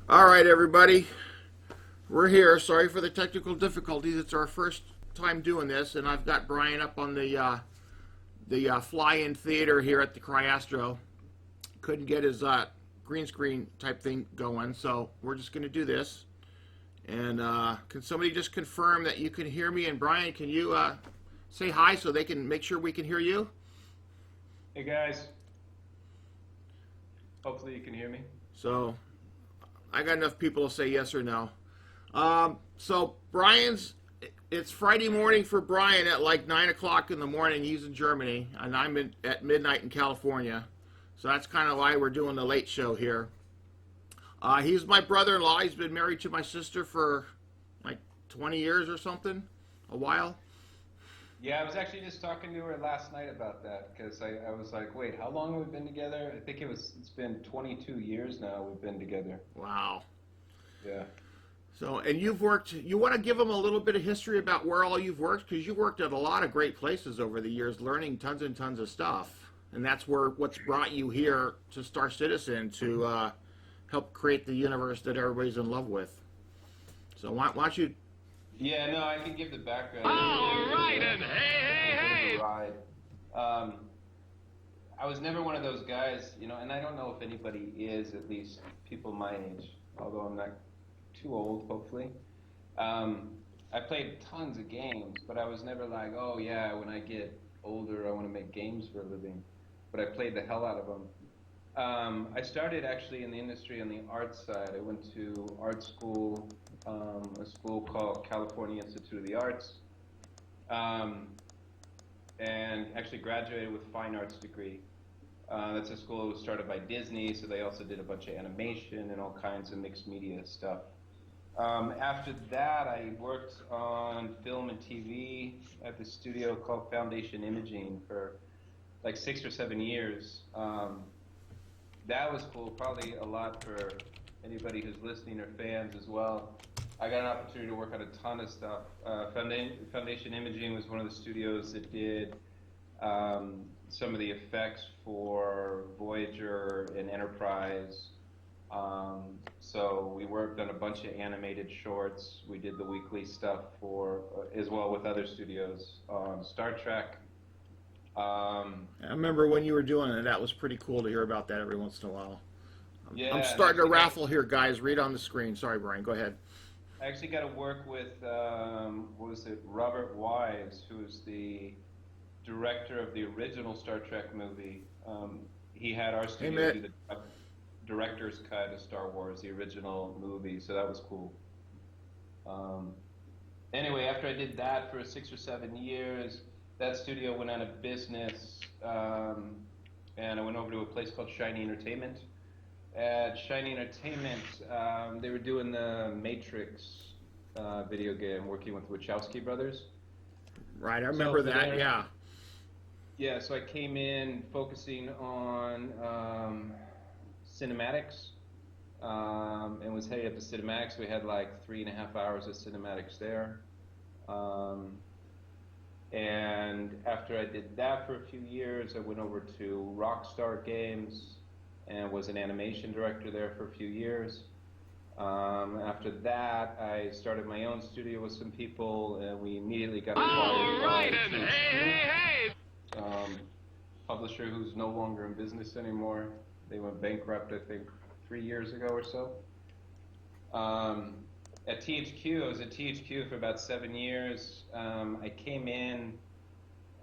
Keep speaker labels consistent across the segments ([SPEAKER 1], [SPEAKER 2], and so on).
[SPEAKER 1] All right, everybody, we're here. Sorry for the technical difficulties. It's our first time doing this, and I've got Brian up on the fly-in theater here at the Cryastro. Couldn't get his green screen type thing going, so we're just going to do this. And can somebody just confirm that you can hear me? And Brian, can you say hi so they can make sure we can hear you?
[SPEAKER 2] Hey guys, hopefully you can hear me.
[SPEAKER 1] So I got enough people to say yes or no. So it's Friday morning for Brian at like 9 o'clock in the morning. He's in Germany, and I'm at midnight in California. So that's kind of why we're doing the late show here. He's my brother-in-law. He's been married to my sister for like 20 years or something, a while.
[SPEAKER 2] Yeah, I was actually just talking to her last night about that because I was like, wait, how long have we been together? I think it's been 22 years now we've been together.
[SPEAKER 1] Wow.
[SPEAKER 2] Yeah.
[SPEAKER 1] So, and you want to give them a little bit of history about where all you've worked? Because you worked at a lot of great places over the years, learning tons and tons of stuff. And that's what's brought you here to Star Citizen to help create the universe that everybody's in love with. So why don't you...
[SPEAKER 2] Yeah, no, I can give the background.
[SPEAKER 3] All right, and hey.
[SPEAKER 2] Ride. I was never one of those guys, and I don't know if anybody is, at least people my age, although I'm not too old, hopefully. I played tons of games, but I was never like, oh yeah, when I get older, I want to make games for a living. But I played the hell out of them. I started actually in the industry on the art side. I went to art school, a school called California Institute of the Arts, and actually graduated with a fine arts degree. That's a school that was started by Disney, so they also did a bunch of animation and all kinds of mixed media stuff. After that, I worked on film and TV at the studio called Foundation Imaging for like 6 or 7 years. That was cool, probably a lot for anybody who's listening or fans as well. I got an opportunity to work on a ton of stuff. Foundation Imaging was one of the studios that did some of the effects for Voyager and Enterprise. So we worked on a bunch of animated shorts. We did the weekly stuff for, as well with other studios, Star Trek.
[SPEAKER 1] I remember when you were doing it. That was pretty cool to hear about that every once in a while.
[SPEAKER 2] Yeah,
[SPEAKER 1] I'm starting to raffle here, guys. Read on the screen. Sorry, Brian. Go ahead.
[SPEAKER 2] I actually got to work with, Robert Wise, who's the director of the original Star Trek movie. He had our studio do the director's cut of Star Wars, the original movie, so that was cool. Anyway, after I did that for 6 or 7 years, that studio went out of business, and I went over to a place called Shiny Entertainment. At Shiny Entertainment, they were doing the Matrix video game, working with the Wachowski brothers.
[SPEAKER 1] Right, I remember that, yeah.
[SPEAKER 2] Yeah, so I came in focusing on cinematics, and was heading up to cinematics. We had like 3.5 hours of cinematics there. And after I did that for a few years, I went over to Rockstar Games and was an animation director there for a few years. After that, I started my own studio with some people, and we immediately got acquired by
[SPEAKER 3] Hey.
[SPEAKER 2] publisher who's no longer in business anymore. They went bankrupt, I think, 3 years ago or so. At THQ, I was at THQ for about 7 years. I came in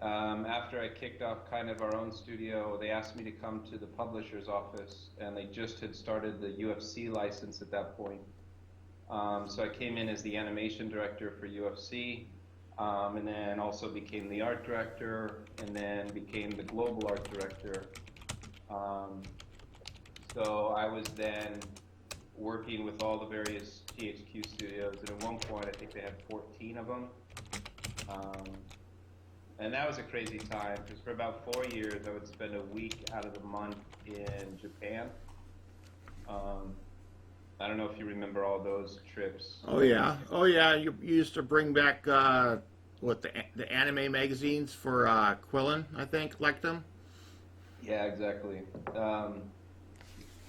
[SPEAKER 2] after I kicked off kind of our own studio. They asked me to come to the publisher's office, and they just had started the UFC license at that point. So I came in as the animation director for UFC, and then also became the art director, and then became the global art director. So I was then working with all the various THQ studios, and at one point I think they had 14 of them. And that was a crazy time, because for about 4 years I would spend a week out of the month in Japan. I don't know if you remember all those trips.
[SPEAKER 1] Oh yeah. You used to bring back the anime magazines for Quillen, I think, liked them.
[SPEAKER 2] Yeah, exactly.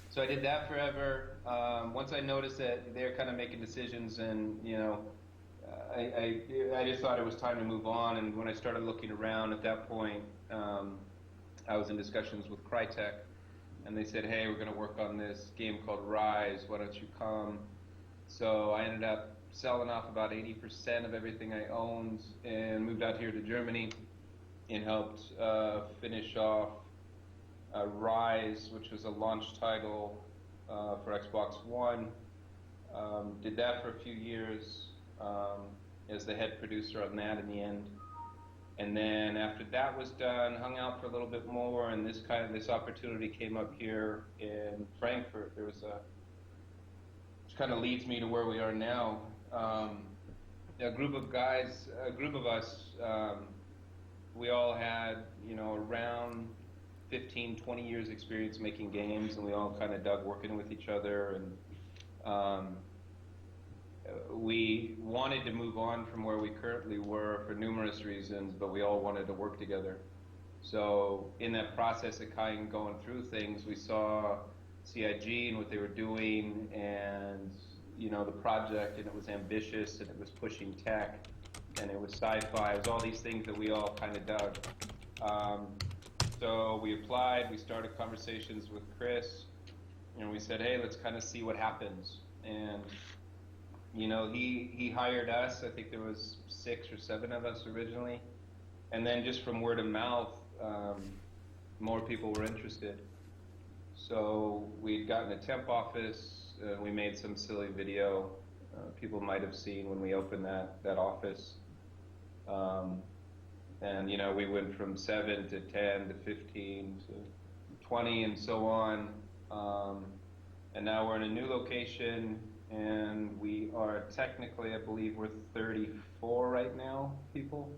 [SPEAKER 2] So I did that forever. Once I noticed that they're kind of making decisions, and I just thought it was time to move on. And when I started looking around at that point, I was in discussions with Crytek, and they said, "Hey, we're going to work on this game called Rise. Why don't you come?" So I ended up selling off about 80% of everything I owned and moved out here to Germany and helped finish off Rise, which was a launch title for Xbox One. Did that for a few years as the head producer on that in the end. And then after that was done, hung out for a little bit more, and this opportunity came up here in Frankfurt. Which kind of leads me to where we are now. A group of us, we all had, around 15, 20 years experience making games, and we all kind of dug working with each other, and we wanted to move on from where we currently were for numerous reasons, but we all wanted to work together. So in that process of kind of going through things, we saw CIG and what they were doing, and the project, and it was ambitious, and it was pushing tech, and it was sci-fi. It was all these things that we all kind of dug. So we applied. We started conversations with Chris, and we said, "Hey, let's kind of see what happens." And he hired us. I think there was 6 or 7 of us originally, and then just from word of mouth, more people were interested. So we'd gotten a temp office. We made some silly video people might have seen when we opened that office. And we went from 7 to 10 to 15 to 20 and so on. And now we're in a new location, and we are technically, I believe we're 34 right now, people.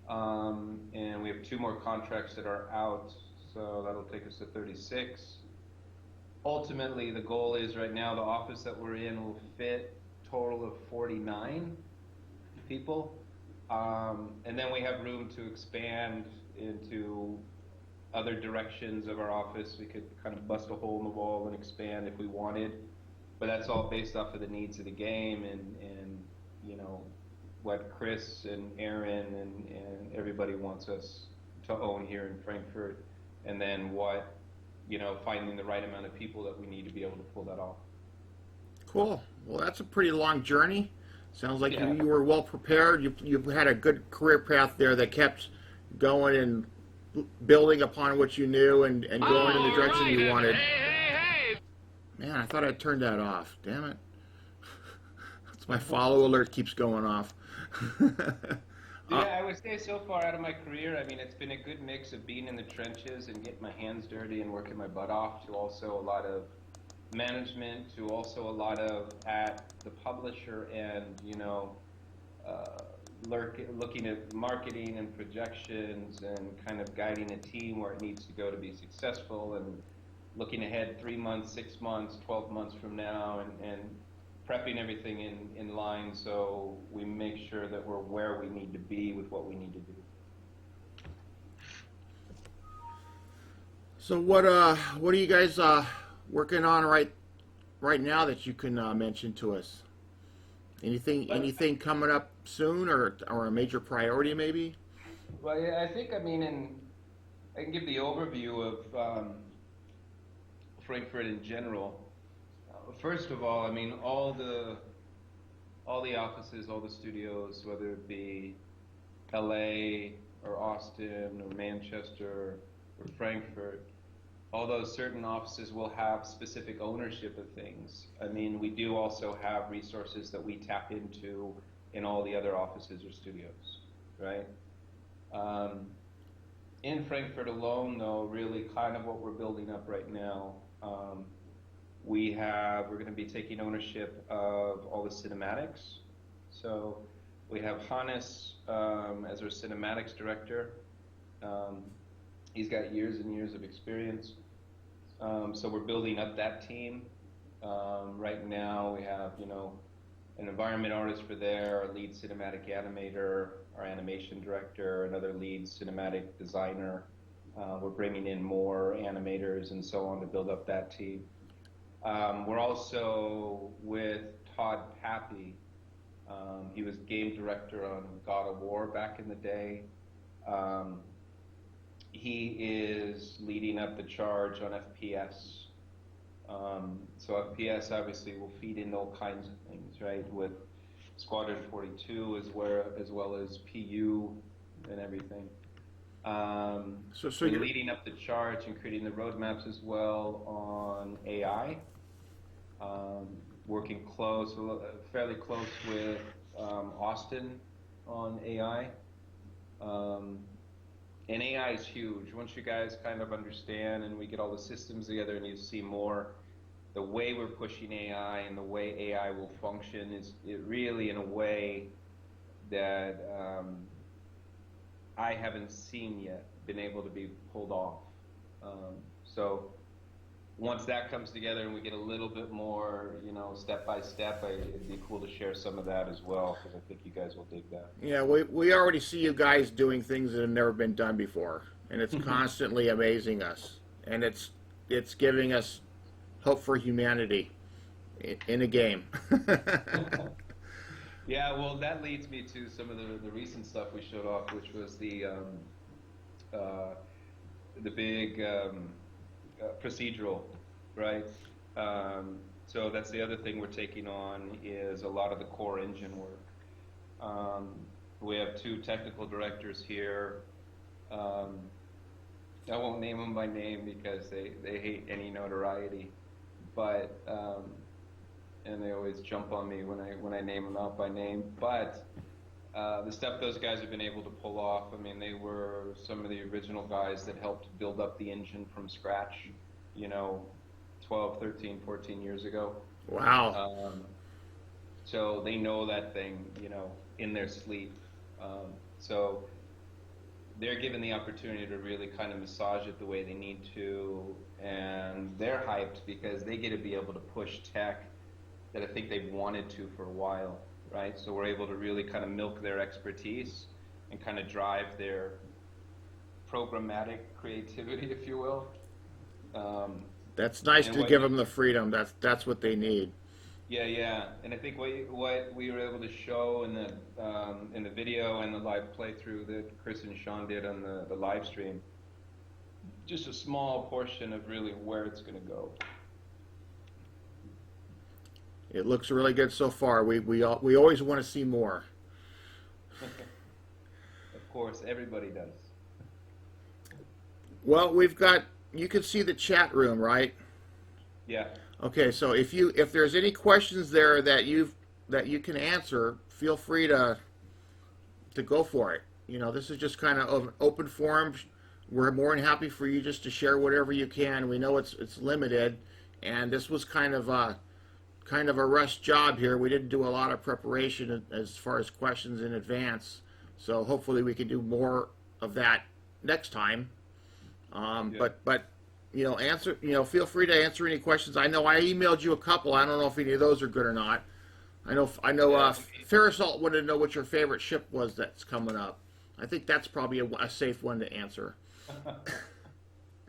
[SPEAKER 2] And we have 2 more contracts that are out, so that'll take us to 36. Ultimately, the goal is right now the office that we're in will fit a total of 49 people. And then we have room to expand into other directions of our office. We could kind of bust a hole in the wall and expand if we wanted. But that's all based off of the needs of the game and what Chris and Aaron and everybody wants us to own here in Frankfurt, and then what finding the right amount of people that we need to be able to pull that off.
[SPEAKER 1] Cool. Well, that's a pretty long journey. Sounds like
[SPEAKER 2] Yeah.
[SPEAKER 1] you were well prepared. You had a good career path there that kept going and building upon what you knew and going in the direction you wanted.
[SPEAKER 3] Hey.
[SPEAKER 1] Man, I thought I'd turned that off. Damn it. That's my follow alert keeps going off.
[SPEAKER 2] Yeah, I would say so far out of my career, I mean, it's been a good mix of being in the trenches and getting my hands dirty and working my butt off, to also a lot of management, to also a lot of at the publisher and looking at marketing and projections and kind of guiding a team where it needs to go to be successful, and looking ahead 3 months, 6 months, 12 months from now, and prepping everything in line so we make sure that we're where we need to be with what we need to do.
[SPEAKER 1] So what are you guys working on right now that you can mention to us? Anything coming up soon, or a major priority maybe?
[SPEAKER 2] Well, yeah, I think, I can give the overview of Frankfurt in general. First of all, all the offices, all the studios, whether it be LA or Austin or Manchester or Frankfurt, all those certain offices will have specific ownership of things. We do also have resources that we tap into in all the other offices or studios, right? In Frankfurt alone, though, really kind of what we're building up right now, we're going to be taking ownership of all the cinematics. So we have Hannes as our cinematics director. He's got years and years of experience. So we're building up that team. Right now we have, an environment artist for there, our lead cinematic animator, our animation director, another lead cinematic designer. We're bringing in more animators and so on to build up that team. We're also with Todd Pappy. He was game director on God of War back in the day. Um, he is leading up the charge on FPS. So FPS obviously will feed in all kinds of things, right? With Squadron 42 as well as PU and everything.
[SPEAKER 1] So
[SPEAKER 2] We're
[SPEAKER 1] you're
[SPEAKER 2] leading up the charge and creating the roadmaps as well on AI. Working fairly close with Austin on AI. Um, and AI is huge. Once you guys kind of understand and we get all the systems together and you see more, the way we're pushing AI and the way AI will function is it really in a way that I haven't seen yet been able to be pulled off. So once that comes together and we get a little bit more, step by step, it'd be cool to share some of that as well because I think you guys will dig that.
[SPEAKER 1] Yeah, we already see you guys doing things that have never been done before, and it's constantly amazing us, and it's giving us hope for humanity in a game.
[SPEAKER 2] Yeah, well, that leads me to some of the recent stuff we showed off, which was the big procedural, right? So that's the other thing we're taking on is a lot of the core engine work. We have two technical directors here. I won't name them by name because they hate any notoriety, but and they always jump on me when I name them out by name. But the stuff those guys have been able to pull off, I mean, they were some of the original guys that helped build up the engine from scratch, 12, 13, 14 years ago.
[SPEAKER 1] Wow.
[SPEAKER 2] So they know that thing, in their sleep. So they're given the opportunity to really kind of massage it the way they need to, and they're hyped because they get to be able to push tech that I think they've wanted to for a while, right? So we're able to really kind of milk their expertise and kind of drive their programmatic creativity, if you will.
[SPEAKER 1] That's nice
[SPEAKER 2] and
[SPEAKER 1] to
[SPEAKER 2] what
[SPEAKER 1] give
[SPEAKER 2] you-
[SPEAKER 1] them the freedom. That's what they need.
[SPEAKER 2] Yeah, and I think what we were able to show in the video and the live playthrough that Chris and Sean did on the live stream, just a small portion of really where it's going to go.
[SPEAKER 1] It looks really good so far. We always want to see more.
[SPEAKER 2] Of course, everybody does.
[SPEAKER 1] Well, you can see the chat room, right?
[SPEAKER 2] Yeah.
[SPEAKER 1] Okay, so if there's any questions there that you can answer, feel free to go for it. This is just kind of an open forum. We're more than happy for you just to share whatever you can. We know it's limited, and this was kind of a rush job here. We didn't do a lot of preparation as far as questions in advance, so hopefully we can do more of that next time.
[SPEAKER 2] Yeah.
[SPEAKER 1] But feel free to answer any questions. I know I emailed you a couple. I don't know if any of those are good or not. I know
[SPEAKER 2] Yeah.
[SPEAKER 1] Ferrisalt wanted to know what your favorite ship was that's coming up. I think that's probably a safe one to answer.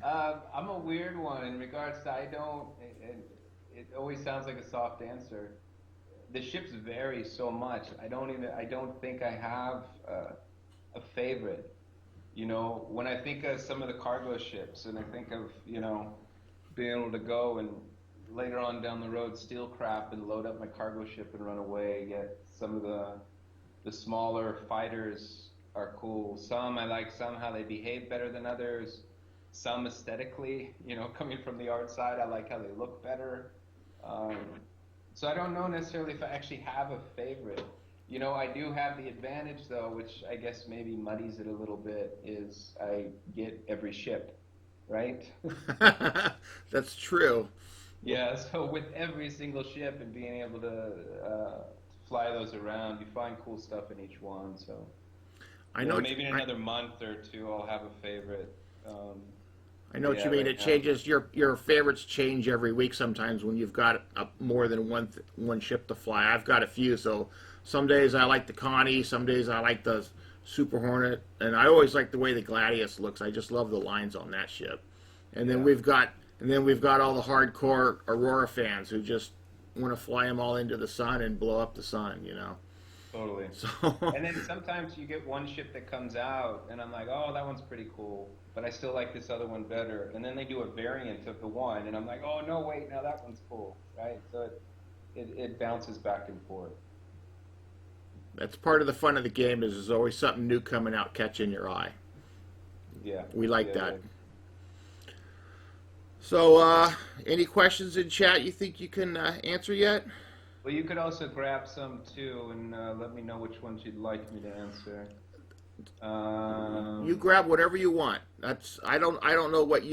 [SPEAKER 2] I'm a weird one in regards to it always sounds like a soft answer. The ships vary so much. I don't think I have a favorite. When I think of some of the cargo ships and I think of, being able to go and later on down the road steal crap and load up my cargo ship and run away, yet some of the smaller fighters are cool. Some I like, some how they behave better than others. Some aesthetically, coming from the art side, I like how they look better. So I don't know necessarily if I actually have a favorite. I do have the advantage though, which I guess maybe muddies it a little bit, is I get every ship, right?
[SPEAKER 1] That's true.
[SPEAKER 2] Yeah, so with every single ship and being able to fly those around, you find cool stuff in each one. So
[SPEAKER 1] I know.
[SPEAKER 2] maybe in another month or two, I'll have a favorite.
[SPEAKER 1] I know what
[SPEAKER 2] yeah,
[SPEAKER 1] you mean.
[SPEAKER 2] right
[SPEAKER 1] It
[SPEAKER 2] now.
[SPEAKER 1] changes. Your favorites change every week sometimes when you've got more than one ship to fly. I've got a few, so some days I like the Connie, some days I like the Super Hornet, and I always like the way the Gladius looks. I just love the lines on that ship. And then
[SPEAKER 2] Yeah.
[SPEAKER 1] we've got And then we've got all the hardcore Aurora fans who just want to fly them all into the sun and blow up the sun, you know.
[SPEAKER 2] Totally.
[SPEAKER 1] So
[SPEAKER 2] And then sometimes you get one ship that comes out, and I'm like, oh, that one's pretty cool, but I still like this other one better. And then they do a variant of the one, and I'm like, oh, no, wait, now that one's cool, right? So it bounces back and forth.
[SPEAKER 1] that's part of the fun of the game is there's always something new coming out catching your eye.
[SPEAKER 2] Yeah.
[SPEAKER 1] We like
[SPEAKER 2] Yeah,
[SPEAKER 1] that.
[SPEAKER 2] yeah.
[SPEAKER 1] So, any questions in chat you think you can answer yet?
[SPEAKER 2] Well, you could also grab some too, and let me know which ones you'd like me to answer.
[SPEAKER 1] You grab whatever you want. I don't know what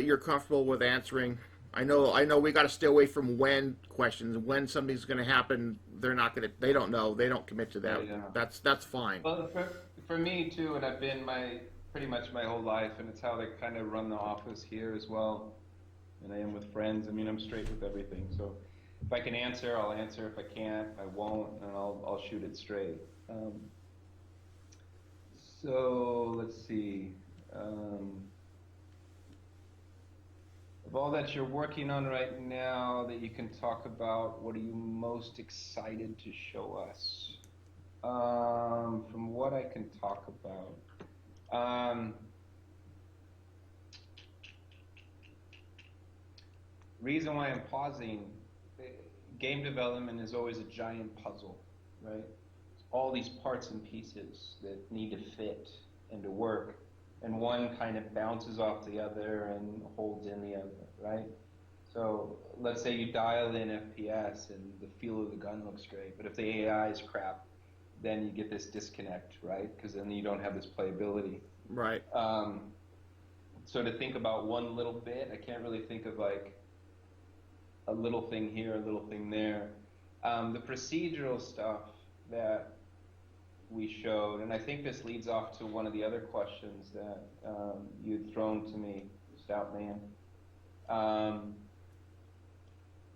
[SPEAKER 1] you're comfortable with answering. I know we got to stay away from when questions. When something's going to happen, they don't know. They don't commit to that.
[SPEAKER 2] Yeah.
[SPEAKER 1] That's fine.
[SPEAKER 2] Well, for me too, and I've been pretty much my whole life, and it's how they kind of run the office here as well. And I am with friends. I mean, I'm straight with everything. So if I can answer, I'll answer. If I can't, I won't, and I'll shoot it straight. So let's see. Of all that you're working on right now that you can talk about, what are you most excited to show us? From what I can talk about. Reason why I'm pausing, game development is always a giant puzzle, right? All these parts and pieces that need to fit and to work, and one kind of bounces off the other and holds in the other, right? So let's say you dial in FPS and the feel of the gun looks great, but if the AI is crap, then you get this disconnect, right? Because then you don't have this playability.
[SPEAKER 1] Right.
[SPEAKER 2] So to think about one little bit, I can't really think of like a little thing here, a little thing there. The procedural stuff that we showed, and I think this leads off to one of the other questions that you'd thrown to me, Stoutman.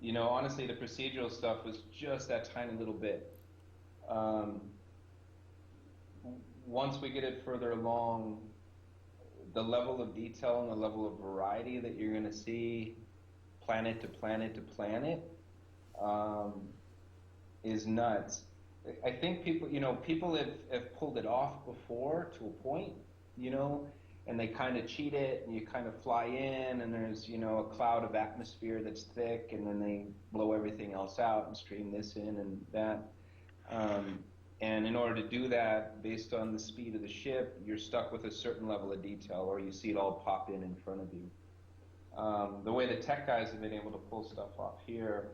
[SPEAKER 2] You know, honestly, the procedural stuff was just that tiny little bit. Once we get it further along, the level of detail and the level of variety that you're going to see planet to planet to planet is nuts. I think people have pulled it off before to a point, you know, and they kind of cheat it, and you kind of fly in, and there's, you know, a cloud of atmosphere that's thick, and then they blow everything else out and stream this in and that. And in order to do that, based on the speed of the ship, you're stuck with a certain level of detail, or you see it all pop in front of you. The way the tech guys have been able to pull stuff off here,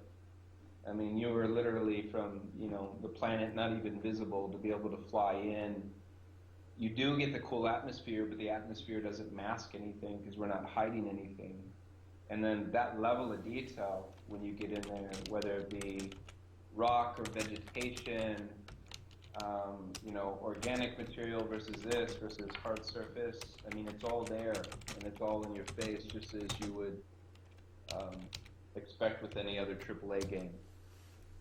[SPEAKER 2] I mean, you were literally from, you know, the planet not even visible to be able to fly in. You do get the cool atmosphere, but the atmosphere doesn't mask anything because we're not hiding anything. And then that level of detail, when you get in there, whether it be rock or vegetation, you know, organic material versus this versus hard surface, I mean, it's all there, and it's all in your face, just as you would expect with any other AAA game.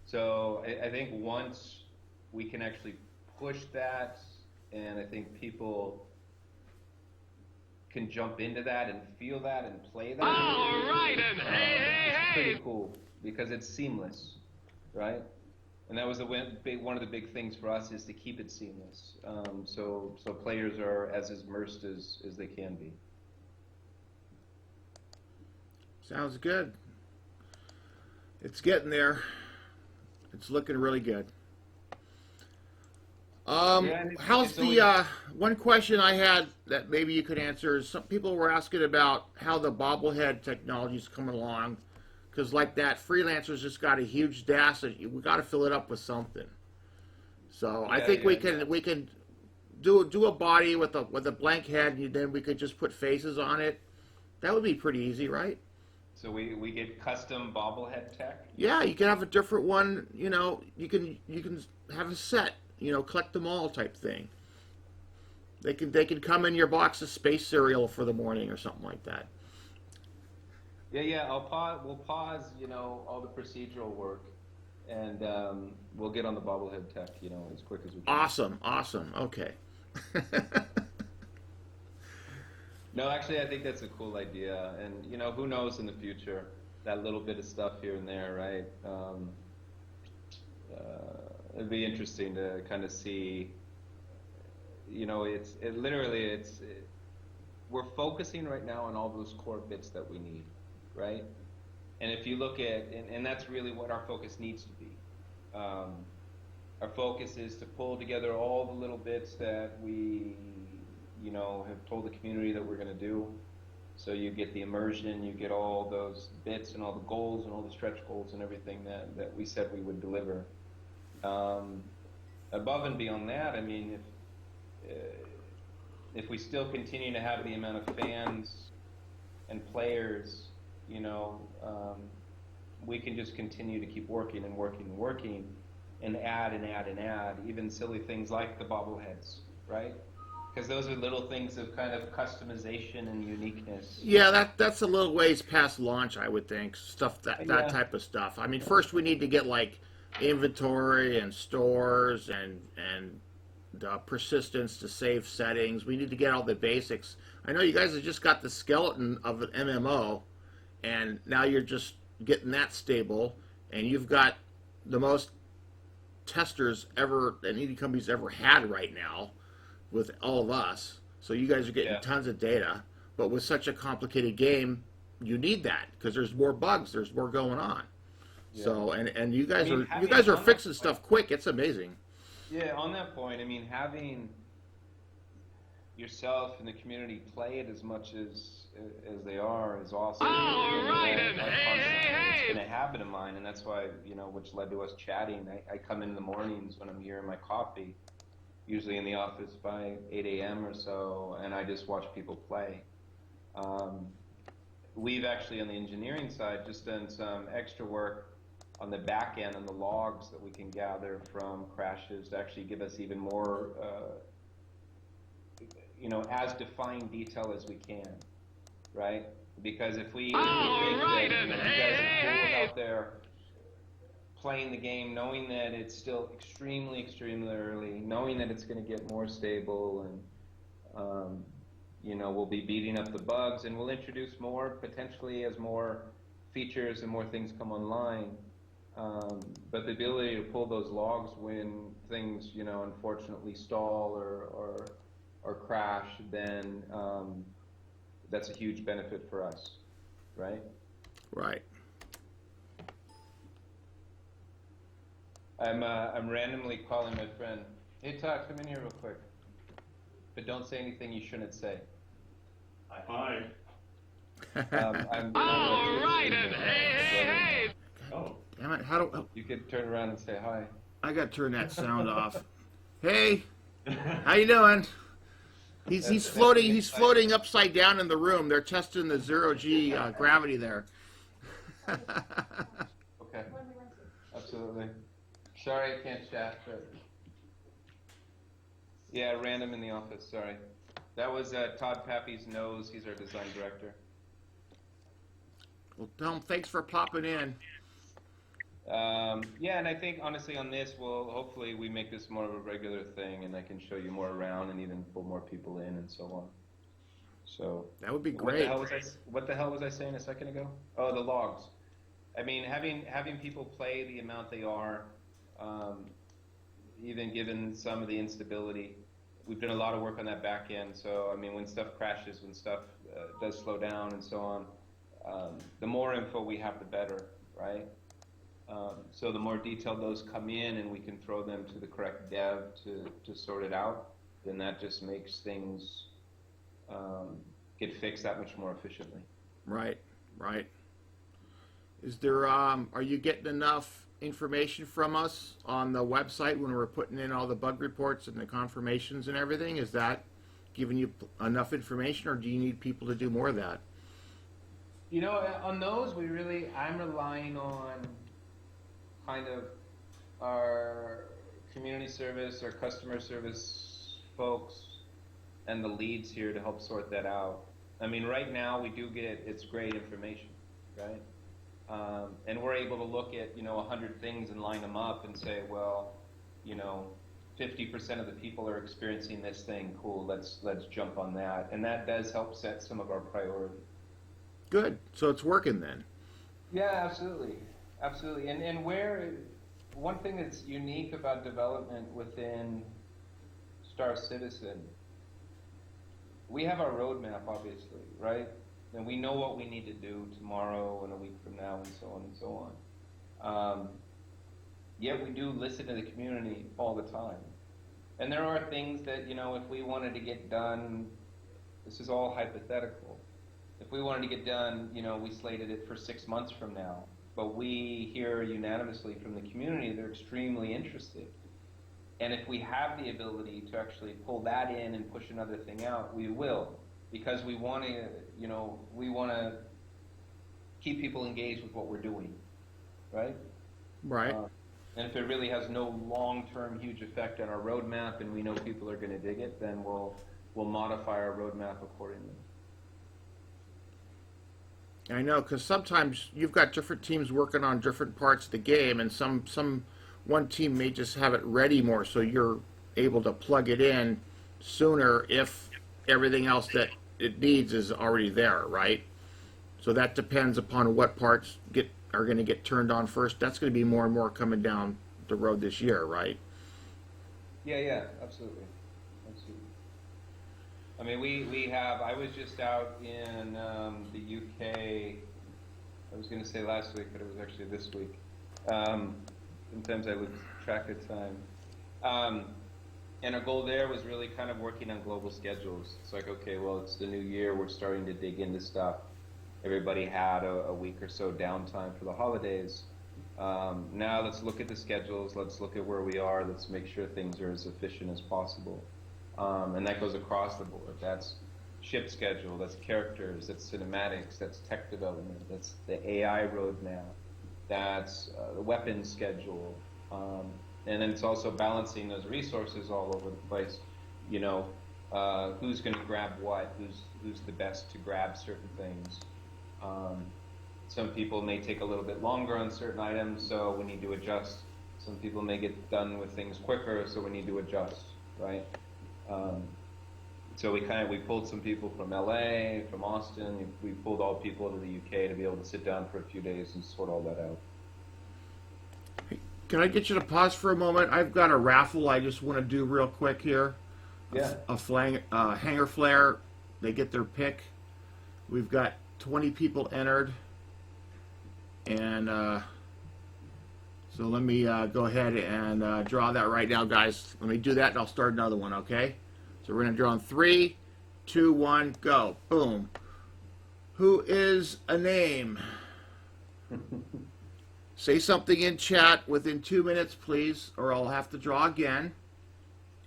[SPEAKER 2] So I think once we can actually push that, and I think people can jump into that and feel that and play that.
[SPEAKER 3] All right, and hey, hey,
[SPEAKER 2] It's
[SPEAKER 3] hey.
[SPEAKER 2] pretty cool because it's seamless, right? And that was one of the big things for us, is to keep it seamless, so players are as immersed as they can be.
[SPEAKER 1] Sounds good. It's getting there. It's looking really good. How's
[SPEAKER 2] it's
[SPEAKER 1] the one question I had that maybe you could answer is some people were asking about how the bobblehead technology is coming along, because like that freelancer's just got a huge dash that we got to fill it up with something. So I think we can do a body with a blank head, and then we could just put faces on it. That would be pretty easy, right?
[SPEAKER 2] So we get custom bobblehead tech.
[SPEAKER 1] Yeah, you can have a different one. You know, you can have a set. You know, collect them all type thing. They can come in your box of space cereal for the morning or something like that.
[SPEAKER 2] Yeah. We'll pause. You know, all the procedural work, and we'll get on the bobblehead tech. You know, as quick as we can.
[SPEAKER 1] Awesome. Okay.
[SPEAKER 2] No, actually, I think that's a cool idea, and who knows in the future, that little bit of stuff here and there, right? It'd be interesting to kind of see. We're focusing right now on all those core bits that we need, right? And if you look at, and that's really what our focus needs to be. Our focus is to pull together all the little bits that we, have told the community that we're going to do. So you get the immersion, you get all those bits and all the goals and all the stretch goals and everything that we said we would deliver. Above and beyond that, I mean, if we still continue to have the amount of fans and players, we can just continue to keep working and working and working and add and add and add, even silly things like the bobbleheads, right? Because those are little things of kind of customization and uniqueness.
[SPEAKER 1] Yeah, that's a little ways past launch, I would think. That
[SPEAKER 2] Yeah.
[SPEAKER 1] type of stuff. I mean, first we need to get like inventory and stores and persistence to save settings. We need to get all the basics. I know you guys have just got the skeleton of an MMO, and now you're just getting that stable, and you've got the most testers ever that any company's ever had right now with all of us. So you guys are getting tons of data, but with such a complicated game, you need that because there's more bugs, there's more going on. Yeah. So and you guys are fixing stuff quick. It's amazing.
[SPEAKER 2] Yeah, on that point, I mean, having yourself and the community play it as much as they are is awesome.
[SPEAKER 3] All right, and
[SPEAKER 2] it's been a habit of mine, and that's why, which led to us chatting. I come in the mornings when I'm here in my coffee, usually in the office by 8 a.m. or so, and I just watch people play. We've actually, on the engineering side, just done some extra work on the back end on the logs that we can gather from crashes to actually give us even more, as defined detail as we can, right? Because if we think that, you guys are cool out there playing the game, knowing that it's still extremely, extremely early, knowing that it's going to get more stable, and we'll be beating up the bugs, and we'll introduce more potentially as more features and more things come online. But the ability to pull those logs when things, unfortunately stall or crash, then that's a huge benefit for us, right?
[SPEAKER 1] Right.
[SPEAKER 2] I'm randomly calling my friend. Hey, Todd, come in here real quick. But don't say anything you shouldn't say.
[SPEAKER 4] Hi.
[SPEAKER 2] I'm
[SPEAKER 3] All right, and hey.
[SPEAKER 4] Oh.
[SPEAKER 1] Damn it! How do
[SPEAKER 2] you could turn around and say hi.
[SPEAKER 1] I got to turn that sound off? Hey, how you doing? He's floating. He's floating upside down in the room. They're testing the 0G gravity there.
[SPEAKER 2] Okay. Absolutely. Sorry, I can't chat, but yeah, random in the office. Sorry. That was Todd Pappy's nose. He's our design director.
[SPEAKER 1] Well, Tom, thanks for popping in.
[SPEAKER 2] Yeah, and I think honestly on this, hopefully we make this more of a regular thing, and I can show you more around and even pull more people in and so on. So
[SPEAKER 1] that would be great.
[SPEAKER 2] What the hell was I saying a second ago? Oh, the logs. I mean, having people play the amount they are, even given some of the instability, we've done a lot of work on that back end. So I mean, when stuff crashes, when stuff does slow down and so on, the more info we have, the better, right? So the more detailed those come in and we can throw them to the correct dev to sort it out, then that just makes things get fixed that much more efficiently.
[SPEAKER 1] Right. Is there, are you getting enough information from us on the website when we're putting in all the bug reports and the confirmations and everything? Is that giving you enough information, or do you need people to do more of that?
[SPEAKER 2] On those, I'm relying on kind of our community service, our customer service folks, and the leads here to help sort that out. I mean, right now we do get, it's great information, right? And we're able to look at, 100 things and line them up and say, well, 50% of the people are experiencing this thing. Cool, let's jump on that, and that does help set some of our priorities.
[SPEAKER 1] Good. So it's working then.
[SPEAKER 2] Yeah, absolutely, absolutely. And where one thing that's unique about development within Star Citizen, we have our roadmap, obviously, right? And we know what we need to do tomorrow and a week from now, and so on and so on. Yet we do listen to the community all the time. And there are things that, if we wanted to get done, this is all hypothetical. If we wanted to get done, we slated it for 6 months from now. But we hear unanimously from the community they're extremely interested. And if we have the ability to actually pull that in and push another thing out, we will. Because we want to, we want to keep people engaged with what we're doing, right?
[SPEAKER 1] Right.
[SPEAKER 2] And if it really has no long-term huge effect on our roadmap, and we know people are going to dig it, then we'll modify our roadmap accordingly.
[SPEAKER 1] I know, because sometimes you've got different teams working on different parts of the game, and one team may just have it ready more, so you're able to plug it in sooner if everything else that it needs is already there, right? So that depends upon what parts are going to get turned on first. That's going to be more and more coming down the road this year, right?
[SPEAKER 2] Yeah, absolutely. I mean, we have, I was just out in the UK, I was going to say last week, but it was actually this week. Sometimes I lose track of time. And our goal there was really kind of working on global schedules. It's like, okay, well, it's the new year, we're starting to dig into stuff. Everybody had a week or so downtime for the holidays. Now let's look at the schedules, let's look at where we are, let's make sure things are as efficient as possible. And that goes across the board. That's ship schedule, that's characters, that's cinematics, that's tech development, that's the AI roadmap, that's the weapons schedule. And then it's also balancing those resources all over the place. Who's going to grab what, who's the best to grab certain things. Some people may take a little bit longer on certain items, so we need to adjust. Some people may get done with things quicker, so we need to adjust, right? So we pulled some people from LA, from Austin. We pulled all people to the UK to be able to sit down for a few days and sort all that out.
[SPEAKER 1] Can I get you to pause for a moment? I've got a raffle I just want to do real quick here.
[SPEAKER 2] Yeah.
[SPEAKER 1] A hanger flare. They get their pick. We've got 20 people entered. And so let me go ahead and draw that right now, guys. Let me do that, and I'll start another one, okay? So we're going to draw in 3, 2, 1, go. Boom. Who is a name? Say something in chat within 2 minutes, please, or I'll have to draw again.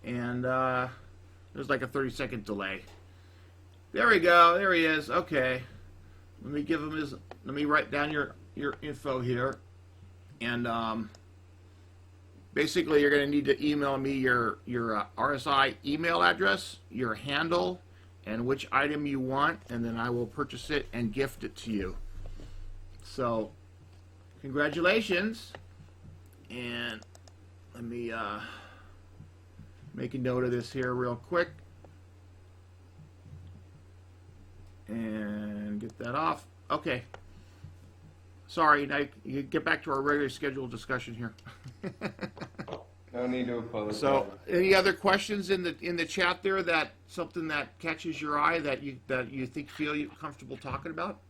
[SPEAKER 1] And there's like a 30-second delay. There we go. There he is. Okay. Let me give him his. Let me write down your info here. And basically, you're going to need to email me your RSI email address, your handle, and which item you want, and then I will purchase it and gift it to you. So, congratulations. And let me make a note of this here real quick. And get that off. Okay. Sorry, now you get back to our regular scheduled discussion here.
[SPEAKER 2] No need to apologize.
[SPEAKER 1] So, any other questions in the chat there? That something that catches your eye that you feel comfortable talking about?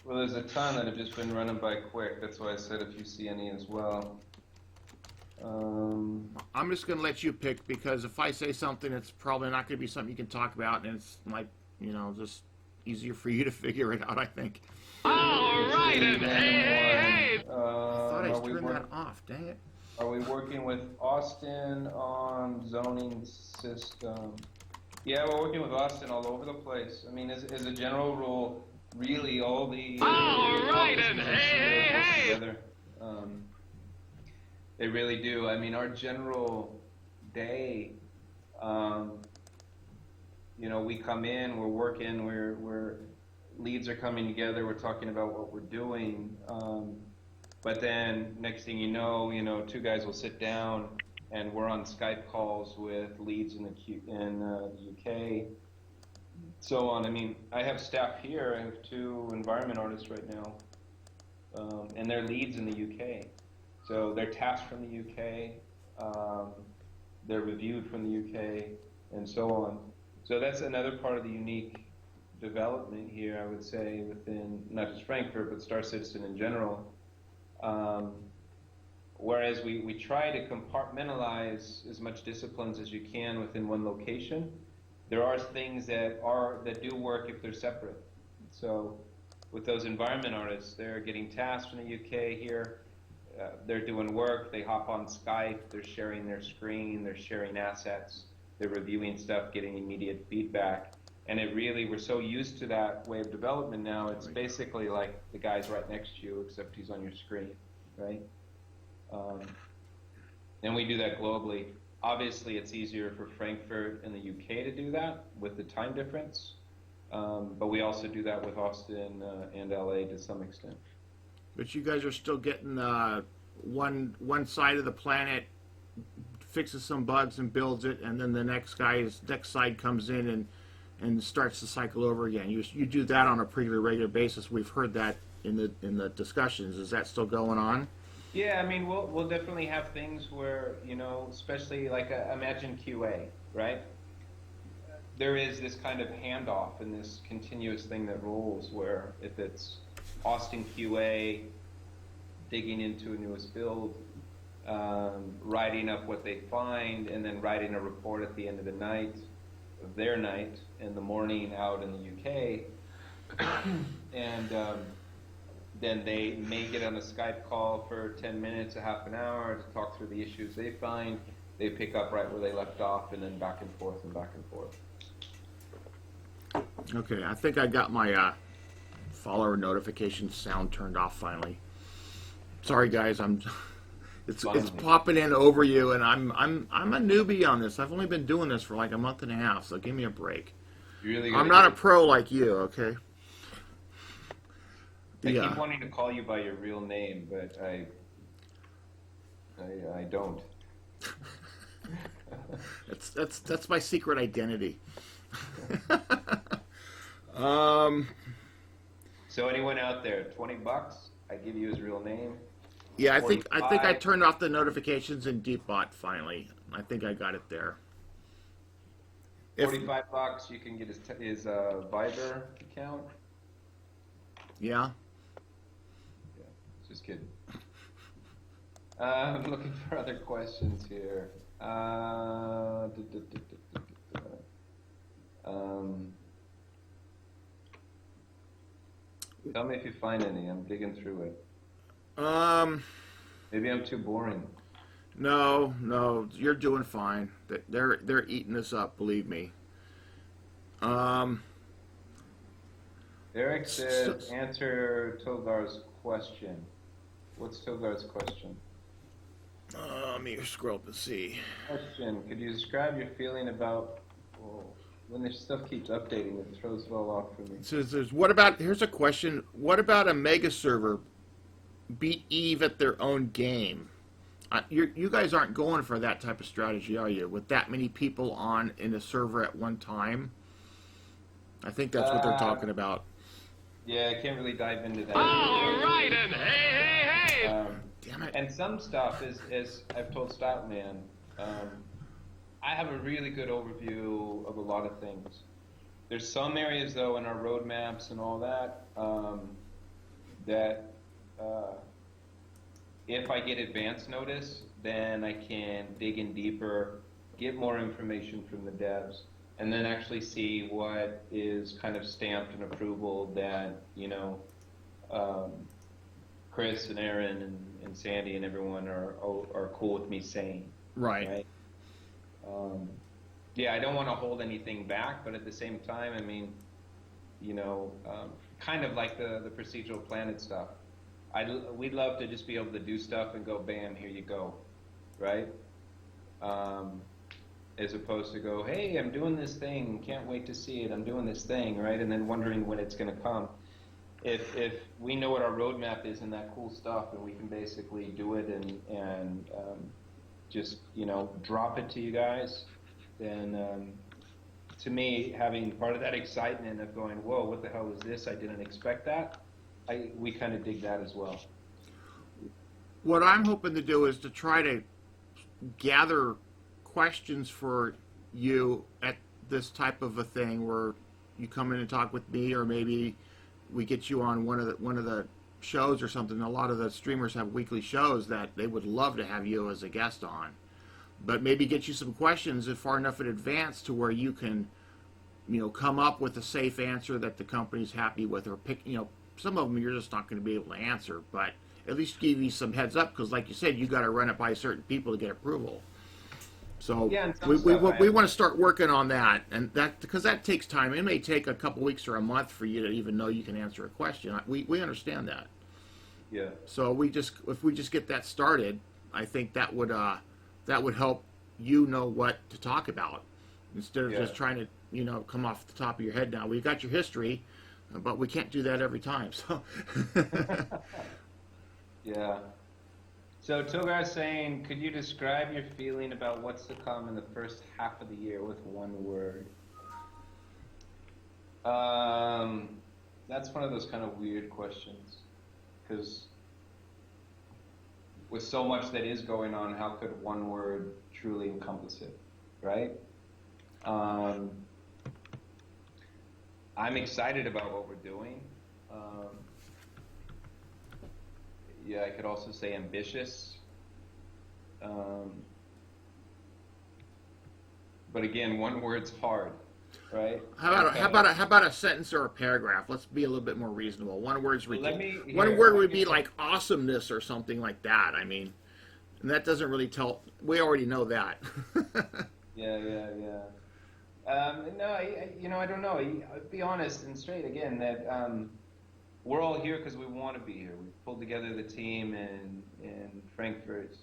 [SPEAKER 2] Well, there's a ton that have just been running by quick. That's why I said if you see any as well.
[SPEAKER 1] I'm just going to let you pick, because if I say something, it's probably not going to be something you can talk about, and it's like, just easier for you to figure it out, I think.
[SPEAKER 3] All right, and hey.
[SPEAKER 1] I thought I turned that off. Dang it.
[SPEAKER 2] Are we working with Austin on zoning system? Yeah, we're working with Austin all over the place. I mean, as a general rule, really all the
[SPEAKER 3] All right, and hey.
[SPEAKER 2] together. They really do. I mean, our general day, we come in, we're working, we're leads are coming together, we're talking about what we're doing, but then next thing you know, two guys will sit down and we're on Skype calls with leads in the UK, so on. I mean, I have staff here. I have 2 environment artists right now, and they're leads in the UK. So they're tasked from the UK, they're reviewed from the UK, and so on. So that's another part of the unique development here, I would say, within not just Frankfurt, but Star Citizen in general. Whereas we try to compartmentalize as much disciplines as you can within one location, there are things that do work if they're separate. So with those environment artists, they're getting tasked from the UK here. They're doing work, they hop on Skype, they're sharing their screen, they're sharing assets, they're reviewing stuff, getting immediate feedback. And it really, we're so used to that way of development now, it's basically like the guy's right next to you, except he's on your screen, right? And we do that globally. Obviously, it's easier for Frankfurt and the UK to do that with the time difference. But we also do that with Austin and LA to some extent.
[SPEAKER 1] But you guys are still getting one side of the planet fixes some bugs and builds it, and then the next side comes in and starts the cycle over again. You do that on a pretty regular basis. We've heard that in the discussions. Is that still going on?
[SPEAKER 2] Yeah, I mean, we'll definitely have things where, you know, especially like imagine QA, right? There is this kind of handoff and this continuous thing that rolls where if it's Austin QA digging into a newest build, writing up what they find, and then writing a report at the end of the night, of their night, in the morning out in the UK, and then they may get on a Skype call for 10 minutes, a half an hour to talk through the issues they find. They pick up right where they left off, and then back and forth and back and forth.
[SPEAKER 1] Okay, I think I got my follower notification sound turned off finally. Sorry guys, it's popping in over you, and I'm a newbie on this. I've only been doing this for like a month and a half, so give me a break. I'm not a pro like you, okay?
[SPEAKER 2] I keep wanting to call you by your real name, but I don't.
[SPEAKER 1] That's my secret identity.
[SPEAKER 2] So anyone out there, $20, I give you his real name.
[SPEAKER 1] Yeah, I think I
[SPEAKER 2] 45.
[SPEAKER 1] turned off the notifications in Deepbot finally. I think I got it there.
[SPEAKER 2] $45, you can get his Viber account.
[SPEAKER 1] Yeah.
[SPEAKER 2] Just kidding. I'm looking for other questions here. Tell me if you find any. I'm digging through it. Maybe I'm too boring.
[SPEAKER 1] No, you're doing fine. They're eating this up, believe me.
[SPEAKER 2] Eric said, answer Togar's question. What's Togar's question?
[SPEAKER 1] Let me scroll up and see.
[SPEAKER 2] Question, could you describe your feeling about when this stuff keeps updating, it throws it all off for me.
[SPEAKER 1] It says, here's a question, what about a mega server beat Eve at their own game? You guys aren't going for that type of strategy, are you? With that many people on in a server at one time? I think that's what they're talking about.
[SPEAKER 2] Yeah, I can't really dive into that.
[SPEAKER 3] All right, and hey.
[SPEAKER 1] Damn it.
[SPEAKER 2] And some stuff, as I've told Stoutman, I have a really good overview of a lot of things. There's some areas, though, in our roadmaps and all that, if I get advance notice, then I can dig in deeper, get more information from the devs, and then actually see what is kind of stamped and approval that, Chris and Aaron and Sandy and everyone are cool with me saying.
[SPEAKER 1] Right?
[SPEAKER 2] Yeah, I don't want to hold anything back, but at the same time, I mean, kind of like the procedural planet stuff. We'd love to just be able to do stuff and go, bam, here you go, right? As opposed to go, hey, I'm doing this thing, can't wait to see it, I'm doing this thing, right? And then wondering when it's going to come. If we know what our roadmap is and that cool stuff, and we can basically do it and just, drop it to you guys, then to me, having part of that excitement of going, whoa, what the hell was this? I didn't expect that. We kind of dig that as well.
[SPEAKER 1] What I'm hoping to do is to try to gather questions for you at this type of a thing where you come in and talk with me, or maybe we get you on one of the shows or something. A lot of the streamers have weekly shows that they would love to have you as a guest on, but maybe get you some questions far enough in advance to where you can, come up with a safe answer that the company's happy with, or pick, some of them you're just not going to be able to answer, but at least give you some heads up, because like you said, you got to run it by certain people to get approval. So
[SPEAKER 2] Yeah,
[SPEAKER 1] we want to start working on that, and that, because that takes time. It may take a couple weeks or a month for you to even know you can answer a question. We understand that.
[SPEAKER 2] Yeah.
[SPEAKER 1] So if we just get that started, I think that would help you know what to talk about, instead of just trying to come off the top of your head. Now we got your history, but we can't do that every time. So
[SPEAKER 2] Yeah. So Togar's saying, could you describe your feeling about what's to come in the first half of the year with one word? That's one of those kind of weird questions, because with so much that is going on, how could one word truly encompass it, right? I'm excited about what we're doing. Yeah, I could also say ambitious. But again, one word's hard, right?
[SPEAKER 1] how about a sentence or a paragraph? Let's be a little bit more reasonable. One word would be like awesomeness or something like that. I mean, and that doesn't really tell. We already know that.
[SPEAKER 2] Yeah. No, I don't know. I'll be honest and straight again that we're all here because we want to be here. We pulled together the team in Frankfurt,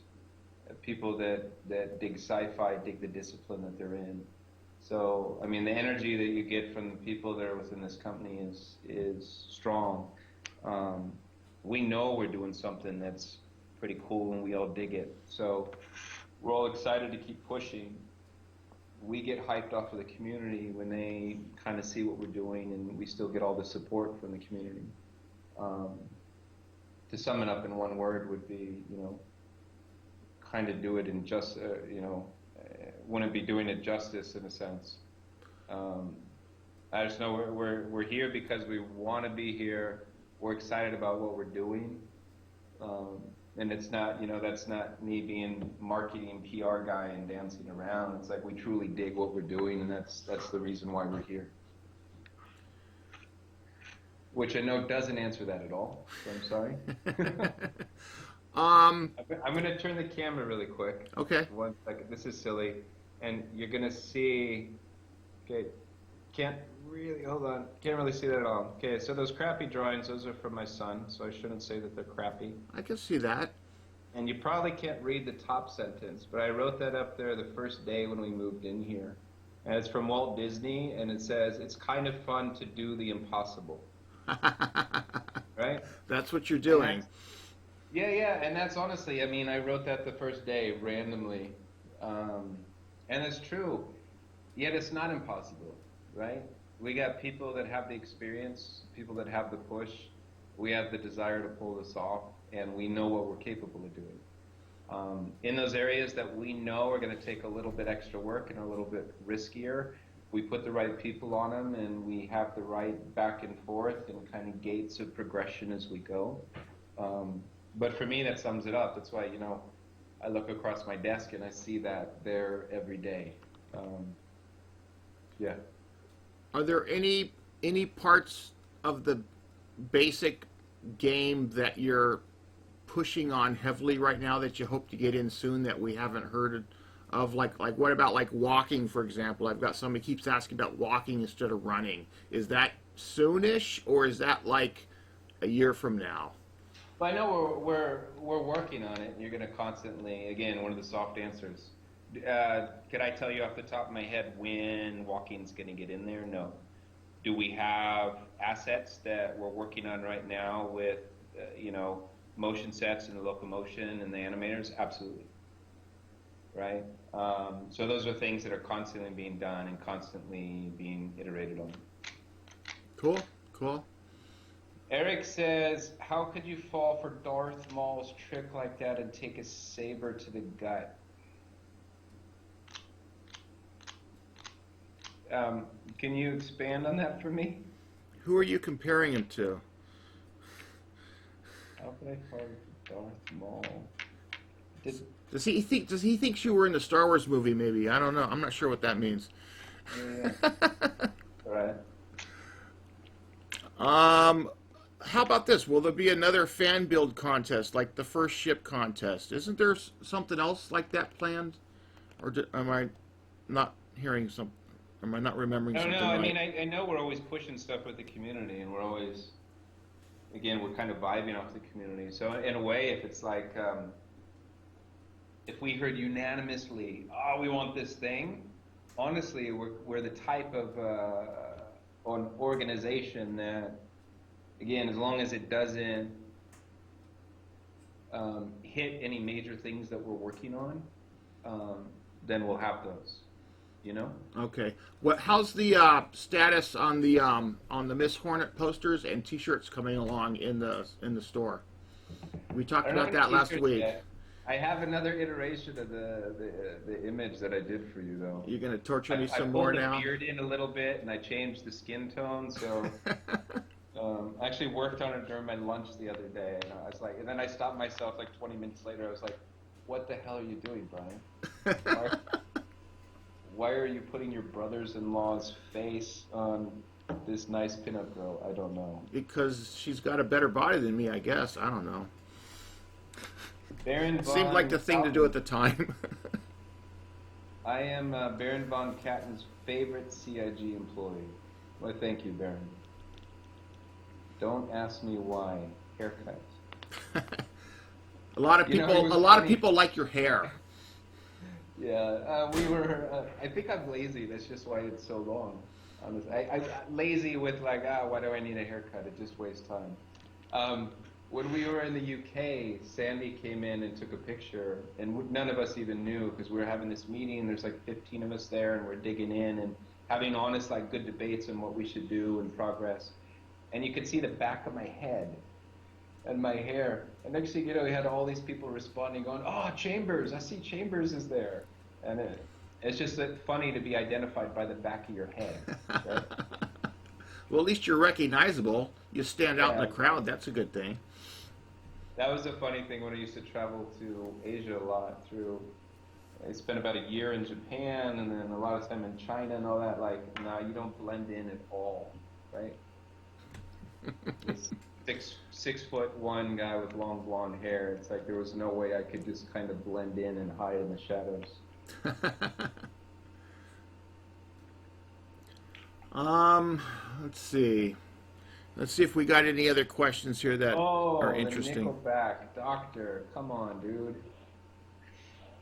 [SPEAKER 2] people that dig sci-fi, dig the discipline that they're in. So, I mean, the energy that you get from the people that are within this company is strong. We know we're doing something that's pretty cool, and we all dig it. So, we're all excited to keep pushing. We get hyped off of the community when they kind of see what we're doing, and we still get all the support from the community. To sum it up in one word would be, kind of do it in just, wouldn't be doing it justice in a sense. I just know we're here because we want to be here. We're excited about what we're doing. And it's not, that's not me being marketing PR guy and dancing around. It's like we truly dig what we're doing, and that's the reason why we're here. Which I know doesn't answer that at all, so I'm sorry. I'm going to turn the camera really quick.
[SPEAKER 1] Okay.
[SPEAKER 2] 1 second. This is silly. And you're going to see, okay, can't really see that at all. Okay, so those crappy drawings, those are from my son, so I shouldn't say that they're crappy.
[SPEAKER 1] I can see that.
[SPEAKER 2] And you probably can't read the top sentence, but I wrote that up there the first day when we moved in here. And it's from Walt Disney, and it says, "It's kind of fun to do the impossible." Right?
[SPEAKER 1] That's what you're doing.
[SPEAKER 2] Yeah, and that's honestly, I mean, I wrote that the first day randomly. And it's true, yet it's not impossible, right? We got people that have the experience, people that have the push, we have the desire to pull this off, and we know what we're capable of doing. In those areas that we know are going to take a little bit extra work and a little bit riskier, we put the right people on them, and we have the right back and forth and kind of gates of progression as we go. But for me, that sums it up. That's why, I look across my desk and I see that there every day. Yeah.
[SPEAKER 1] Are there any parts of the basic game that you're pushing on heavily right now that you hope to get in soon that we haven't heard of? Like what about like walking, for example? I've got somebody keeps asking about walking instead of running. Is that soonish, or is that like a year from now?
[SPEAKER 2] Well, I know we're working on it. You're going to constantly, again, one of the soft answers. Could I tell you off the top of my head when walking's going to get in there? No. Do we have assets that we're working on right now with, motion sets and the locomotion and the animators? Absolutely. right? So those are things that are constantly being done and constantly being iterated on.
[SPEAKER 1] Cool, cool.
[SPEAKER 2] Eric says, how could you fall for Darth Maul's trick like that and take a saber to the gut? Can you expand on that for me?
[SPEAKER 1] Who are you comparing him to?
[SPEAKER 2] How could I fall for Darth Maul?
[SPEAKER 1] Does he think you were in the Star Wars movie? Maybe, I don't know. I'm not sure what that means.
[SPEAKER 2] Yeah. Right.
[SPEAKER 1] How about this? Will there be another fan build contest like the first ship contest? Isn't there something else like that planned? Or am I not hearing some? Am I not remembering
[SPEAKER 2] I don't
[SPEAKER 1] something
[SPEAKER 2] know.
[SPEAKER 1] right?
[SPEAKER 2] I mean, I know we're always pushing stuff with the community, and we're always, again, we're kind of vibing off the community. So in a way, if it's like, if we heard unanimously, oh, we want this thing, honestly, we're the type of an organization that, again, as long as it doesn't hit any major things that we're working on, then we'll have those. You know?
[SPEAKER 1] Okay. How's the status on the Miss Hornet posters and T-shirts coming along in the store? We talked about that last week.
[SPEAKER 2] Yet. I have another iteration of the image that I did for you, though.
[SPEAKER 1] You're gonna torture me
[SPEAKER 2] I
[SPEAKER 1] some more
[SPEAKER 2] pulled
[SPEAKER 1] now.
[SPEAKER 2] the beard in a little bit, and I changed the skin tone. So I actually worked on it during my lunch the other day, and I was like, and then I stopped myself like 20 minutes later. I was like, "What the hell are you doing, Brian? Why are you putting your brother's-in-law's face on this nice pinup girl? I don't know."
[SPEAKER 1] Because she's got a better body than me, I guess. I don't know.
[SPEAKER 2] Baron
[SPEAKER 1] It seemed like the thing to do at the time.
[SPEAKER 2] I am Baron von Katten's favorite CIG employee. Well, thank you, Baron. Don't ask me why. Haircut.
[SPEAKER 1] A lot of people like your hair.
[SPEAKER 2] Yeah, we were. I think I'm lazy. That's just why it's so long. Honestly, I'm lazy with like, why do I need a haircut? It just wastes time. When we were in the UK, Sandy came in and took a picture, and none of us even knew because we were having this meeting. There's like 15 of us there, and we're digging in and having honest, like, good debates on what we should do and progress. And you could see the back of my head and my hair. And next thing you know, we had all these people responding, going, "Oh, Chambers! I see Chambers is there." And it's just funny to be identified by the back of your head. Right?
[SPEAKER 1] Well, at least you're recognizable. You stand out in the
[SPEAKER 2] Yeah.
[SPEAKER 1] crowd. That's a good thing.
[SPEAKER 2] That was a funny thing when I used to travel to Asia a lot. I spent about a year in Japan and then a lot of time in China and all that. Like, nah, you don't blend in at all, right? This 6'1" guy with long blonde hair. It's like there was no way I could just kind of blend in and hide in the shadows.
[SPEAKER 1] Let's see. Let's see if we got any other questions here that are interesting.
[SPEAKER 2] The Nickelback Doctor. Come on, dude.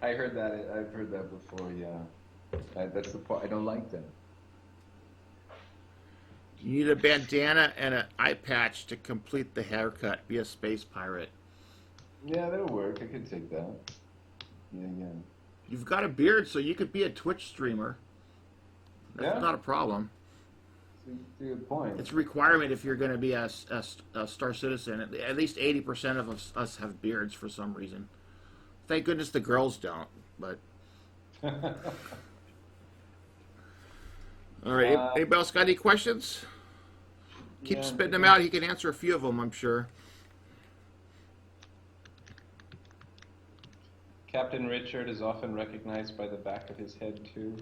[SPEAKER 2] I heard that. I've heard that before. Yeah. That's the part. I don't like that.
[SPEAKER 1] You need a bandana and an eye patch to complete the haircut. Be a space pirate.
[SPEAKER 2] Yeah, that'll work. I could take that. Yeah.
[SPEAKER 1] You've got a beard, so you could be a Twitch streamer. That's
[SPEAKER 2] Yeah.
[SPEAKER 1] not a problem.
[SPEAKER 2] That's a good point.
[SPEAKER 1] It's a requirement if you're going to be a Star Citizen. At least 80% of us have beards for some reason. Thank goodness the girls don't. But all right, anybody else got any questions? Keep spitting them out. He can answer a few of them, I'm sure.
[SPEAKER 2] Captain Richard is often recognized by the back of his head, too.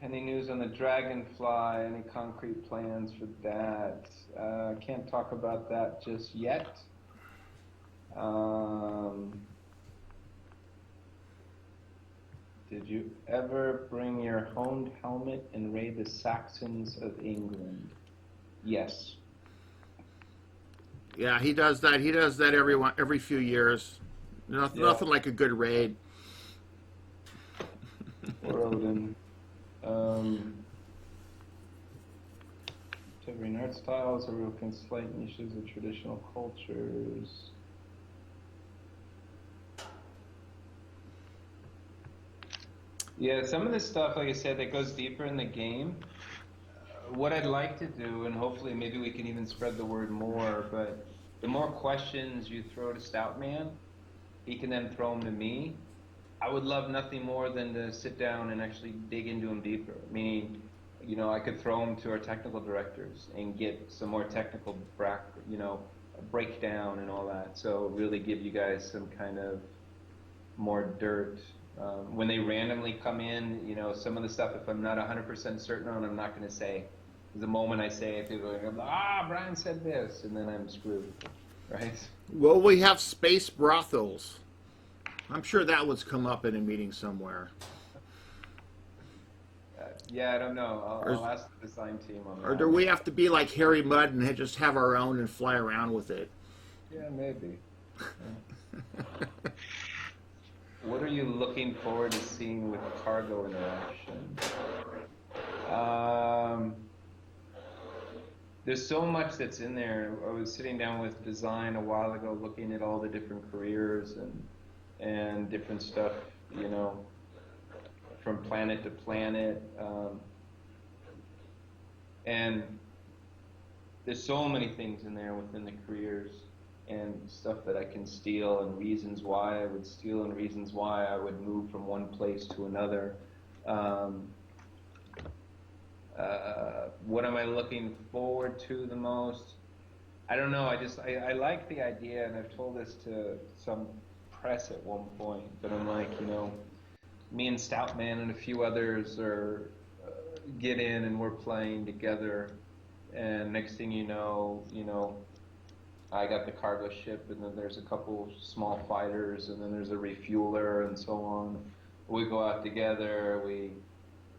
[SPEAKER 2] Any news on the Dragonfly? Any concrete plans for that? Can't talk about that just yet. Did you ever bring your honed helmet and raid the Saxons of England? Yes.
[SPEAKER 1] Yeah, he does that. He does that every few years. Nothing like a good raid.
[SPEAKER 2] Or Odin. Figurine art styles are real slight niches of traditional cultures. Yeah, some of this stuff, like I said, that goes deeper in the game. What I'd like to do, and hopefully maybe we can even spread the word more, but the more questions you throw to Stoutman, he can then throw them to me. I would love nothing more than to sit down and actually dig into them deeper. Meaning, I could throw them to our technical directors and get some more technical, breakdown and all that. So really give you guys some kind of more dirt. When they randomly come in, some of the stuff, if I'm not 100% certain on, I'm not going to say. The moment I say it, people are going to go, Brian said this, and then I'm screwed, right?
[SPEAKER 1] Well, we have space brothels. I'm sure that would come up in a meeting somewhere.
[SPEAKER 2] Yeah, I don't know. I'll ask the design team on that.
[SPEAKER 1] Or do we have to be like Harry Mudd and just have our own and fly around with it?
[SPEAKER 2] Yeah, maybe. Yeah. What are you looking forward to seeing with cargo interaction? There's so much that's in there. I was sitting down with design a while ago, looking at all the different careers and different stuff, from planet to planet. And there's so many things in there within the careers and stuff that I can steal, and reasons why I would steal, and reasons why I would move from one place to another. What am I looking forward to the most? I don't know. I like the idea, and I've told this to some press at one point, but I'm like, me and Stoutman and a few others are get in, and we're playing together, and next thing you know, I got the cargo ship, and then there's a couple small fighters, and then there's a refueler, and so on. We go out together,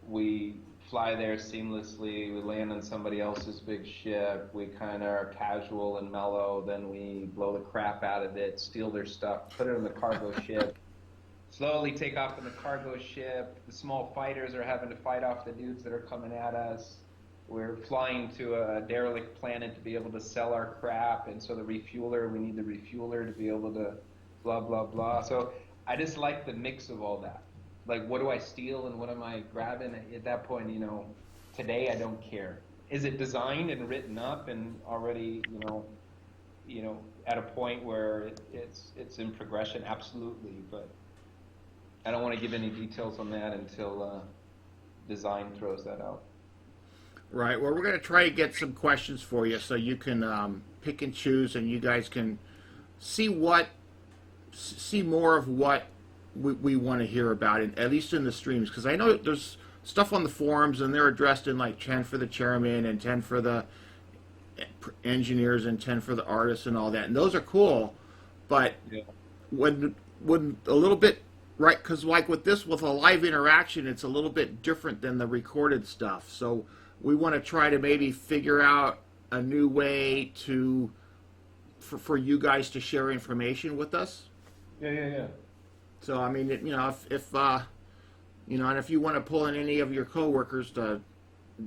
[SPEAKER 2] we fly there seamlessly, we land on somebody else's big ship, we kind of are casual and mellow, then we blow the crap out of it, steal their stuff, put it on the cargo ship, slowly take off in the cargo ship. The small fighters are having to fight off the dudes that are coming at us. We're flying to a derelict planet to be able to sell our crap, and so we need the refueler to be able to blah, blah, blah. So I just like the mix of all that. Like, what do I steal and what am I grabbing? At that point, today I don't care. Is it designed and written up and already, at a point where it's in progression? Absolutely, but I don't want to give any details on that until design throws that out.
[SPEAKER 1] Right. Well, we're going to try to get some questions for you so you can pick and choose, and you guys can see more of what we want to hear about, at least in the streams, because I know there's stuff on the forums, and they're addressed in like 10 for the chairman and 10 for the engineers and 10 for the artists and all that, and those are cool, but when a little bit, right, because like with a live interaction, it's a little bit different than the recorded stuff, so we want to try to maybe figure out a new way for you guys to share information with us.
[SPEAKER 2] Yeah.
[SPEAKER 1] So I mean, if and if you want to pull in any of your coworkers to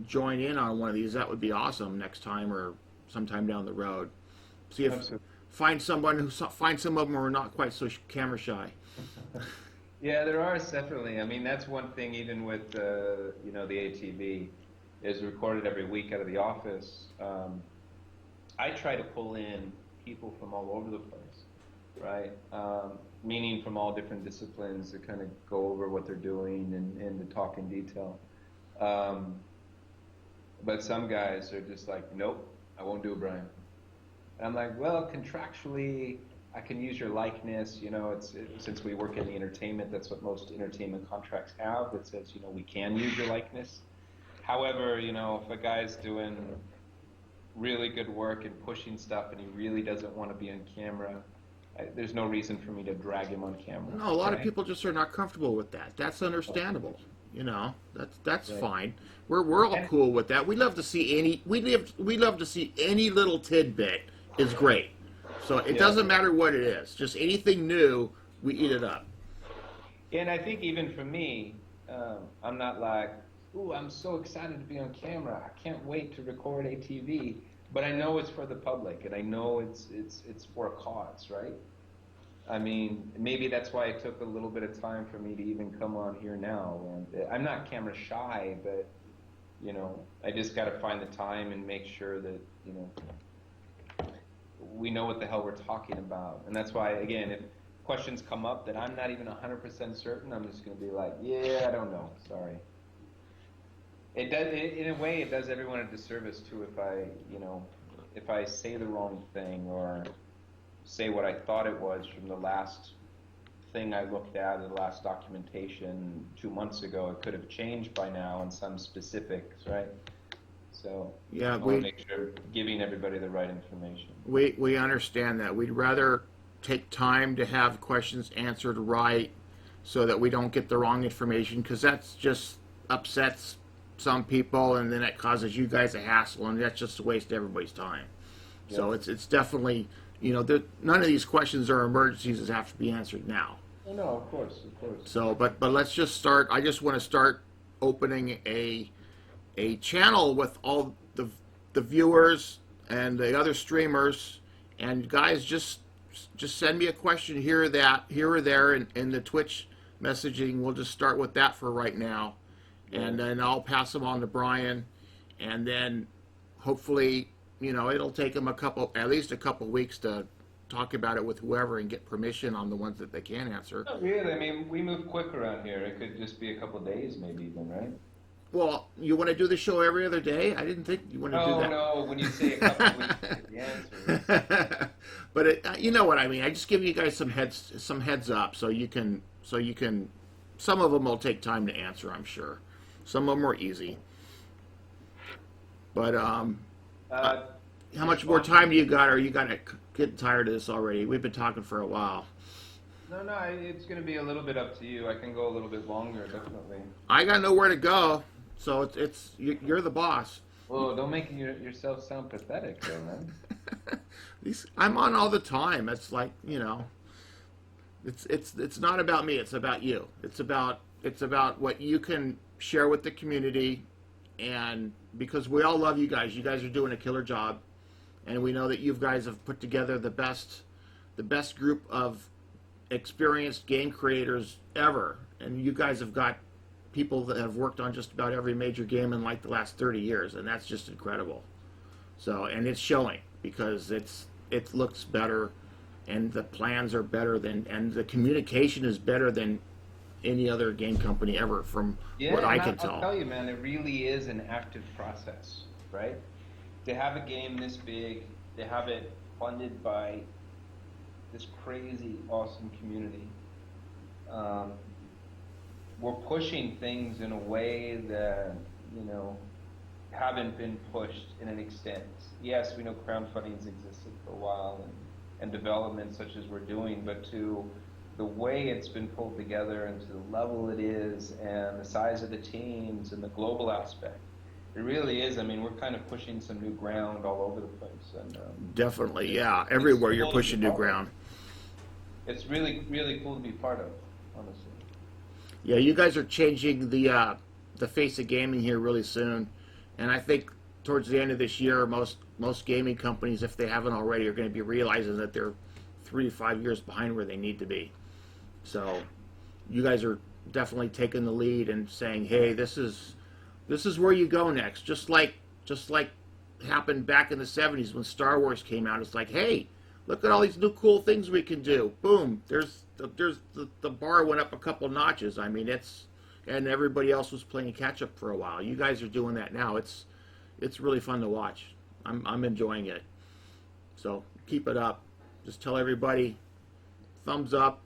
[SPEAKER 1] join in on one of these, that would be awesome next time or sometime down the road. See if find some of them who are not quite so camera shy.
[SPEAKER 2] Yeah, there are definitely. I mean, that's one thing. Even with the ATV is recorded every week out of the office. I try to pull in people from all over the place, right? Meaning from all different disciplines to kind of go over what they're doing and to talk in detail. But some guys are just like, nope, I won't do it, Brian. And I'm like, well, contractually, I can use your likeness. Since we work in the entertainment, that's what most entertainment contracts have. It says, we can use your likeness. However, if a guy's doing really good work and pushing stuff and he really doesn't want to be on camera, there's no reason for me to drag him on camera.
[SPEAKER 1] No, a lot of people just are not comfortable with that. That's understandable. That's fine. We're all cool with that. We love to see any little tidbit is great. So it doesn't matter what it is. Just anything new, we eat it up.
[SPEAKER 2] And I think even for me, I'm not like, ooh, I'm so excited to be on camera. I can't wait to record ATV. But I know it's for the public, and I know it's for a cause, right? I mean, maybe that's why it took a little bit of time for me to even come on here now. And I'm not camera shy, but I just got to find the time and make sure that we know what the hell we're talking about. And that's why, again, if questions come up that I'm not even 100% certain, I'm just going to be like, yeah, I don't know, sorry. It does, in a way, it does everyone a disservice too if I say the wrong thing or say what I thought it was from the last thing I looked at, the last documentation 2 months ago. It could have changed by now in some specifics, right? So
[SPEAKER 1] Yeah,
[SPEAKER 2] I want to make sure giving everybody the right information.
[SPEAKER 1] we understand that. We'd rather take time to have questions answered right so that we don't get the wrong information, because that's just upsets some people, and then it causes you guys a hassle, and that's just a waste of everybody's time.
[SPEAKER 2] Yep.
[SPEAKER 1] So it's definitely, none of these questions are emergencies that have to be answered now.
[SPEAKER 2] Oh, no, of course.
[SPEAKER 1] So, but let's just start. I just want to start opening a channel with all the viewers and the other streamers, and guys, just send me a question here or there in the Twitch messaging. We'll just start with that for right now, and then I'll pass them on to Brian, and then hopefully it'll take them at least a couple weeks to talk about it with whoever and get permission on the ones that they can answer.
[SPEAKER 2] Not really. I mean, we move quick around here. It could just be a couple days, maybe even, right?
[SPEAKER 1] Well, you want to do the show every other day? I didn't think you want to do that.
[SPEAKER 2] No. When you say a couple weeks, to get the answer.
[SPEAKER 1] But you know what I mean. I just give you guys some heads up, so you can. Some of them will take time to answer, I'm sure. Some of them are easy. But how much more time do you got? Or you got to get tired of this already? We've been talking for a while.
[SPEAKER 2] No, it's going to be a little bit up to you. I can go a little bit longer, definitely.
[SPEAKER 1] I got nowhere to go, so you're the boss.
[SPEAKER 2] Well, don't make yourself sound pathetic, though, man.
[SPEAKER 1] I'm on all the time. It's like it's not about me. It's about you. It's about what you can share with the community, and because we all love you guys. You guys are doing a killer job, and we know that you guys have put together the best group of experienced game creators ever, and you guys have got people that have worked on just about every major game in like the last 30 years, and that's just incredible. So, and it's showing because it looks better, and the plans are better and the communication is better than any other game company ever, from what I can tell.
[SPEAKER 2] I'll tell you, man, it really is an active process, right? To have a game this big, to have it funded by this crazy, awesome community. We're pushing things in a way that, haven't been pushed in an extent. Yes, we know crowdfunding's existed for a while and development such as we're doing, but to the way it's been pulled together and to the level it is and the size of the teams and the global aspect, it really is. I mean, we're kind of pushing some new ground all over the place. And
[SPEAKER 1] definitely, yeah. Everywhere you're pushing new ground.
[SPEAKER 2] It's really, really cool to be part of, honestly.
[SPEAKER 1] Yeah, you guys are changing the face of gaming here really soon, and I think towards the end of this year, most gaming companies, if they haven't already, are going to be realizing that they're 3 to 5 years behind where they need to be. So, you guys are definitely taking the lead and saying, "Hey, this is where you go next." Just like happened back in the 70s when Star Wars came out. It's like, "Hey, look at all these new cool things we can do." Boom! There's the bar went up a couple notches. I mean, and everybody else was playing catch up for a while. You guys are doing that now. It's really fun to watch. I'm enjoying it. So keep it up. Just tell everybody, thumbs up.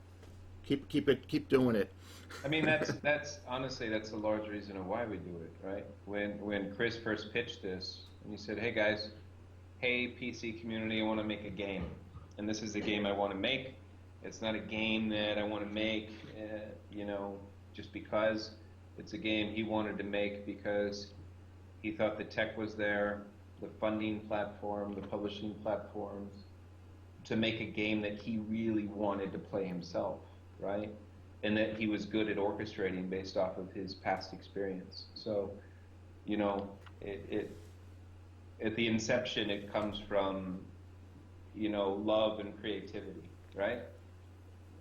[SPEAKER 1] Keep doing it.
[SPEAKER 2] I mean, that's honestly that's a large reason of why we do it, right? When Chris first pitched this, and he said, "Hey guys, hey PC community, I want to make a game, and this is the game I want to make. It's not a game that I want to make, just because. It's a game he wanted to make because he thought the tech was there, the funding platform, the publishing platforms, to make a game that he really wanted to play himself, right? and that he was good at orchestrating based off of his past experience. So, you know, it at the inception, it comes from, you know, love and creativity, right?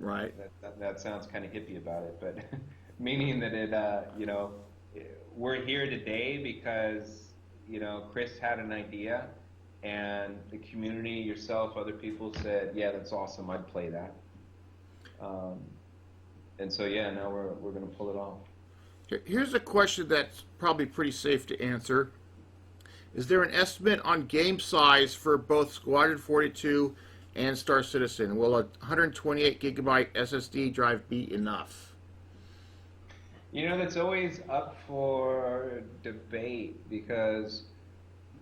[SPEAKER 1] Right.
[SPEAKER 2] That sounds kind of hippie about it, but meaning that it, you know, we're here today because, you know, Chris had an idea, and the community, yourself, other people said, yeah, that's awesome, I'd play that. And so, yeah, now we're going to pull it off.
[SPEAKER 1] Here's a question that's probably pretty safe to answer. Is there an estimate on game size for both Squadron 42 and Star Citizen? Will a 128 gigabyte SSD drive be enough?
[SPEAKER 2] You know, that's always up for debate because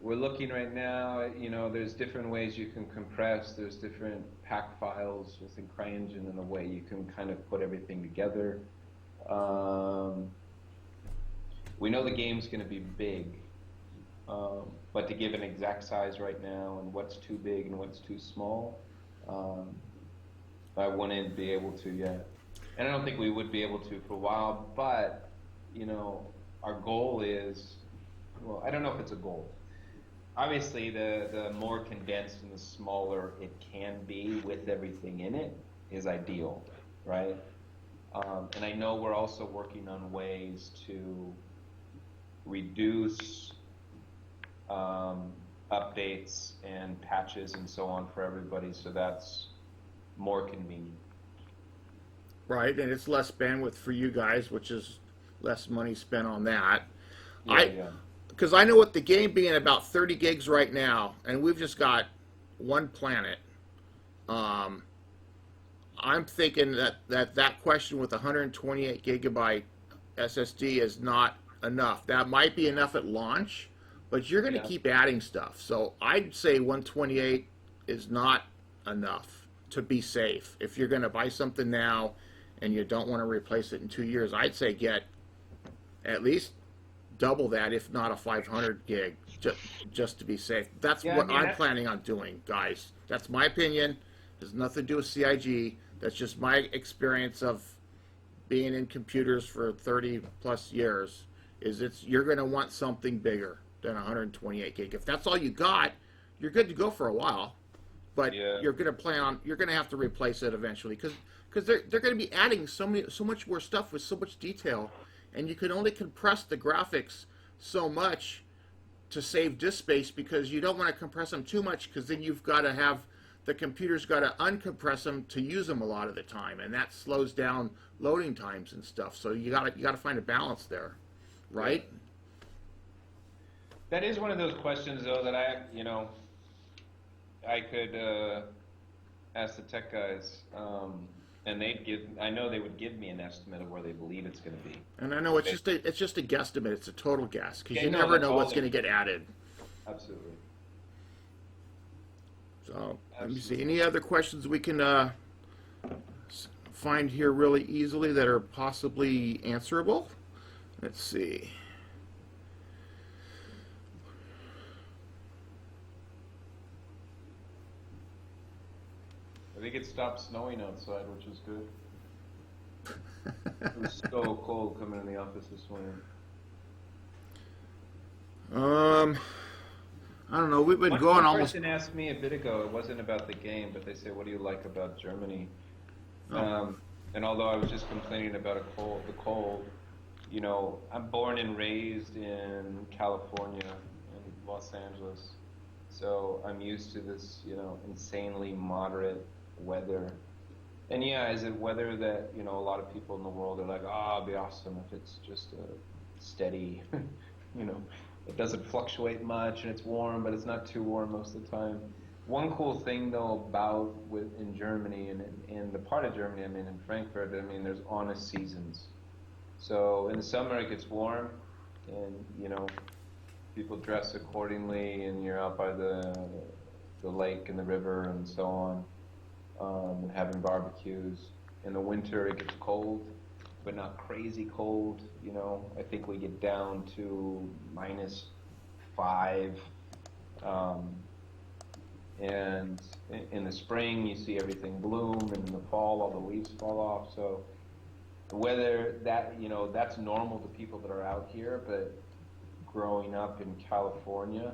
[SPEAKER 2] we're looking right now at, you know, there's different ways you can compress, there's different pack files within CryEngine and the way you can kind of put everything together. We know the game's going to be big, but to give an exact size right now and what's too big and what's too small, I wouldn't be able to yet. And I don't think we would be able to for a while, but, you know, our goal is, well, I don't know if it's a goal. Obviously, the more condensed and the smaller it can be with everything in it is ideal, right? And I know we're also working on ways to reduce updates and patches and so on for everybody, so that's more convenient.
[SPEAKER 1] Right, and it's less bandwidth for you guys, which is less money spent on that.
[SPEAKER 2] Yeah.
[SPEAKER 1] Because I know with the game being about 30 gigs right now, and we've just got one planet, I'm thinking that question with 128 gigabyte SSD is not enough. That might be enough at launch, but you're going to keep adding stuff. So I'd say 128 is not enough to be safe. If you're going to buy something now and you don't want to replace it in 2 years, I'd say get at least double that, if not a 500 gig, just to be safe. That's what I'm planning on doing, guys. That's my opinion. It has nothing to do with CIG. That's just my experience of being in computers for 30 plus years. You're going to want something bigger than 128 gig. If that's all you got, you're good to go for a while. But you're going to have to replace it eventually because they're going to be adding so much more stuff with so much detail, and you can only compress the graphics so much to save disk space because you don't want to compress them too much because then you've got to have the computer's got to uncompress them to use them a lot of the time, and that slows down loading times and stuff. So you got to find a balance there, right?
[SPEAKER 2] Yeah. That is one of those questions though that I could ask the tech guys, and I know they would give me an estimate of where they believe it's going to be.
[SPEAKER 1] And I know it's just a guesstimate. It's a total guess because you never know what's going to get added.
[SPEAKER 2] Absolutely.
[SPEAKER 1] So let me see. Any other questions we can find here really easily that are possibly answerable? Let's see.
[SPEAKER 2] I think it stopped snowing outside, which is good. It was so cold coming in the office this morning.
[SPEAKER 1] I don't know. We've been going
[SPEAKER 2] One
[SPEAKER 1] almost.
[SPEAKER 2] person asked me a bit ago. It wasn't about the game, but they said, "What do you like about Germany?" And although I was just complaining about the cold, you know, I'm born and raised in California, in Los Angeles, so I'm used to this, you know, insanely moderate weather. And yeah, is it weather that, you know, a lot of people in the world are like, oh, it'd be awesome if it's just a steady, you know, it doesn't fluctuate much and it's warm, but it's not too warm most of the time. One cool thing though in Germany and in the part of Germany I'm in Frankfurt, I mean, there's honest seasons. So in the summer it gets warm, and you know, people dress accordingly, and you're out by the lake and the river and so on, and having barbecues. In the winter it gets cold, but not crazy cold. You know, I think we get down to -5. And in the spring you see everything bloom, and in the fall all the leaves fall off. So whether that, that's normal to people that are out here, but growing up in California,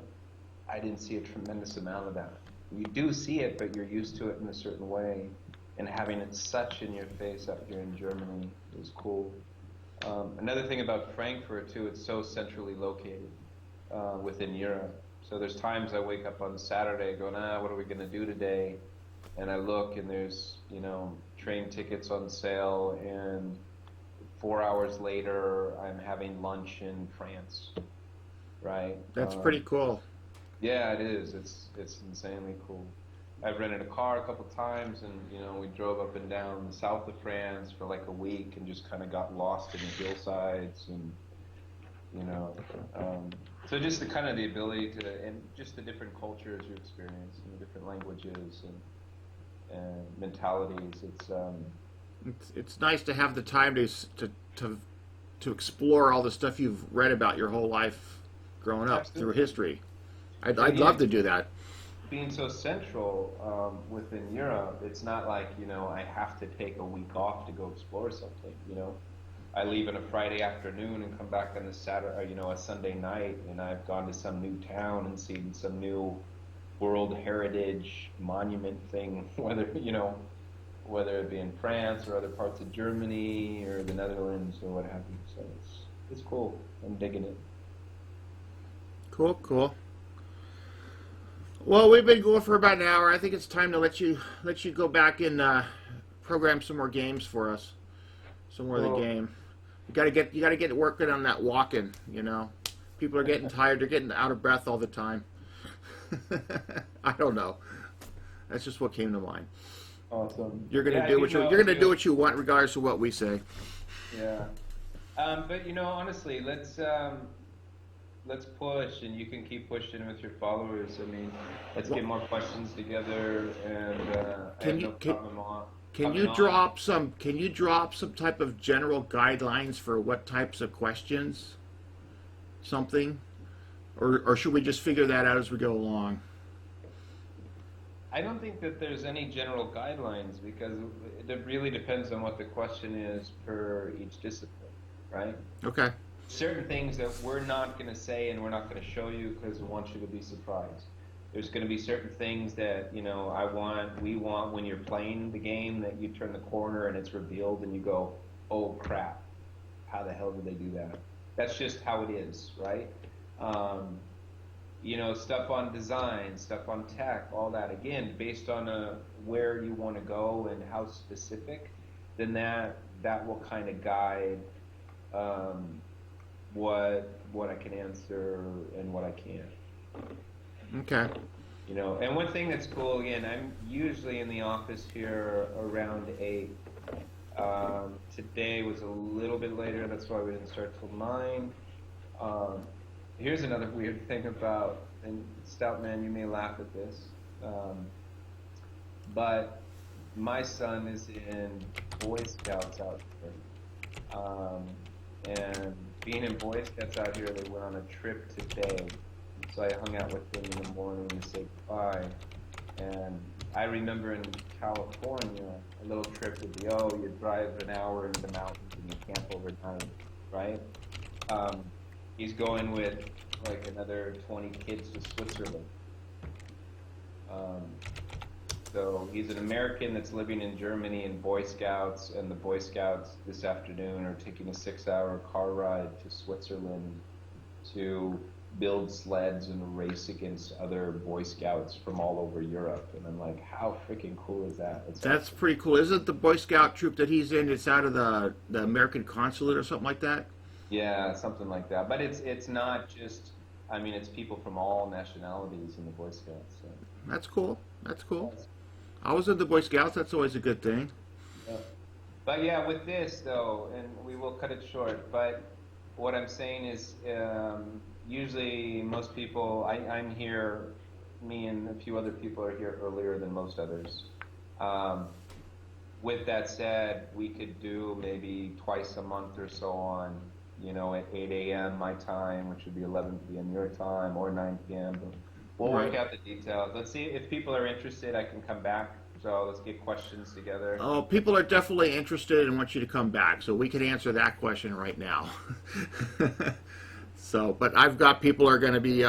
[SPEAKER 2] I didn't see a tremendous amount of that. You do see it, but you're used to it in a certain way, and having it such in your face up here in Germany is cool. Another thing about Frankfurt too, it's so centrally located within Europe. So there's times I wake up on Saturday going, what are we going to do today? And I look and there's, train tickets on sale, and 4 hours later I'm having lunch in France, right?
[SPEAKER 1] That's pretty cool.
[SPEAKER 2] Yeah, it is. It's insanely cool. I've rented a car a couple times, and we drove up and down the south of France for like a week and just kind of got lost in the hillsides, and so just the kind of the ability to, and just the different cultures you experience, and the different languages and mentalities.
[SPEAKER 1] It's nice to have the time to explore all the stuff you've read about your whole life growing up through history. I'd love to do that.
[SPEAKER 2] Being so central within Europe, it's not like I have to take a week off to go explore something. I leave on a Friday afternoon and come back on a Saturday, a Sunday night, and I've gone to some new town and seen some new World Heritage monument thing, whether it be in France or other parts of Germany or the Netherlands or what have you. So it's cool. I'm digging it.
[SPEAKER 1] Cool. Well, we've been going for about an hour. I think it's time to let you go back and program some more games for us. Some more of the game. You gotta get working on that walking. People are getting tired. They're getting out of breath all the time. I don't know. That's just what came to mind.
[SPEAKER 2] Awesome.
[SPEAKER 1] You're gonna do what you want, regardless of what we say.
[SPEAKER 2] Yeah. But honestly, let's push, and you can keep pushing with your followers. I mean, let's get more questions together, and Can you drop some type of general guidelines for what types of questions? Something? Or should we just figure that out as we go along? I don't think that there's any general guidelines, because it really depends on what the question is per each discipline, right?
[SPEAKER 1] Okay.
[SPEAKER 2] Certain things that we're not going to say and we're not going to show you because we want you to be surprised. There's going to be certain things that, we want when you're playing the game, that you turn the corner and it's revealed and you go, oh crap, how the hell did they do that? That's just how it is, right? Stuff on design, stuff on tech, all that, again, based on where you want to go and how specific, then that will kind of guide what I can answer and what I can't.
[SPEAKER 1] Okay.
[SPEAKER 2] And one thing that's cool, again, I'm usually in the office here around 8. Today was a little bit later, that's why we didn't start till 9. Here's another weird thing about, and Stoutman, you may laugh at this, but my son is in Boy Scouts out here. And being in Boy Scouts out here, they went on a trip today. So I hung out with them in the morning to say goodbye. And I remember in California, a little trip would be, you drive an hour into the mountains and you camp overnight, right? He's going with like another 20 kids to Switzerland. So he's an American that's living in Germany in Boy Scouts, and the Boy Scouts this afternoon are taking a 6-hour car ride to Switzerland to build sleds and race against other Boy Scouts from all over Europe. And I'm like, how freaking cool is that?
[SPEAKER 1] That's pretty cool. Isn't the Boy Scout troop that he's in, it's out of the American consulate or something like that?
[SPEAKER 2] Yeah, something like that. But it's not just, it's people from all nationalities in the Boy Scouts. So.
[SPEAKER 1] That's cool. I was in the Boy Scouts. That's always a good thing.
[SPEAKER 2] Yeah. But yeah, with this though, and we will cut it short, but what I'm saying is usually most people, I'm here, me and a few other people are here earlier than most others. With that said, we could do maybe twice a month or so on, at 8 a.m. my time, which would be 11 p.m. your time, or 9 p.m. We'll work out the details. Let's see if people are interested. I can come back So let's get questions together.
[SPEAKER 1] Oh, people are definitely interested and want you to come back, so we can answer that question right now. So, but I've got people are going to be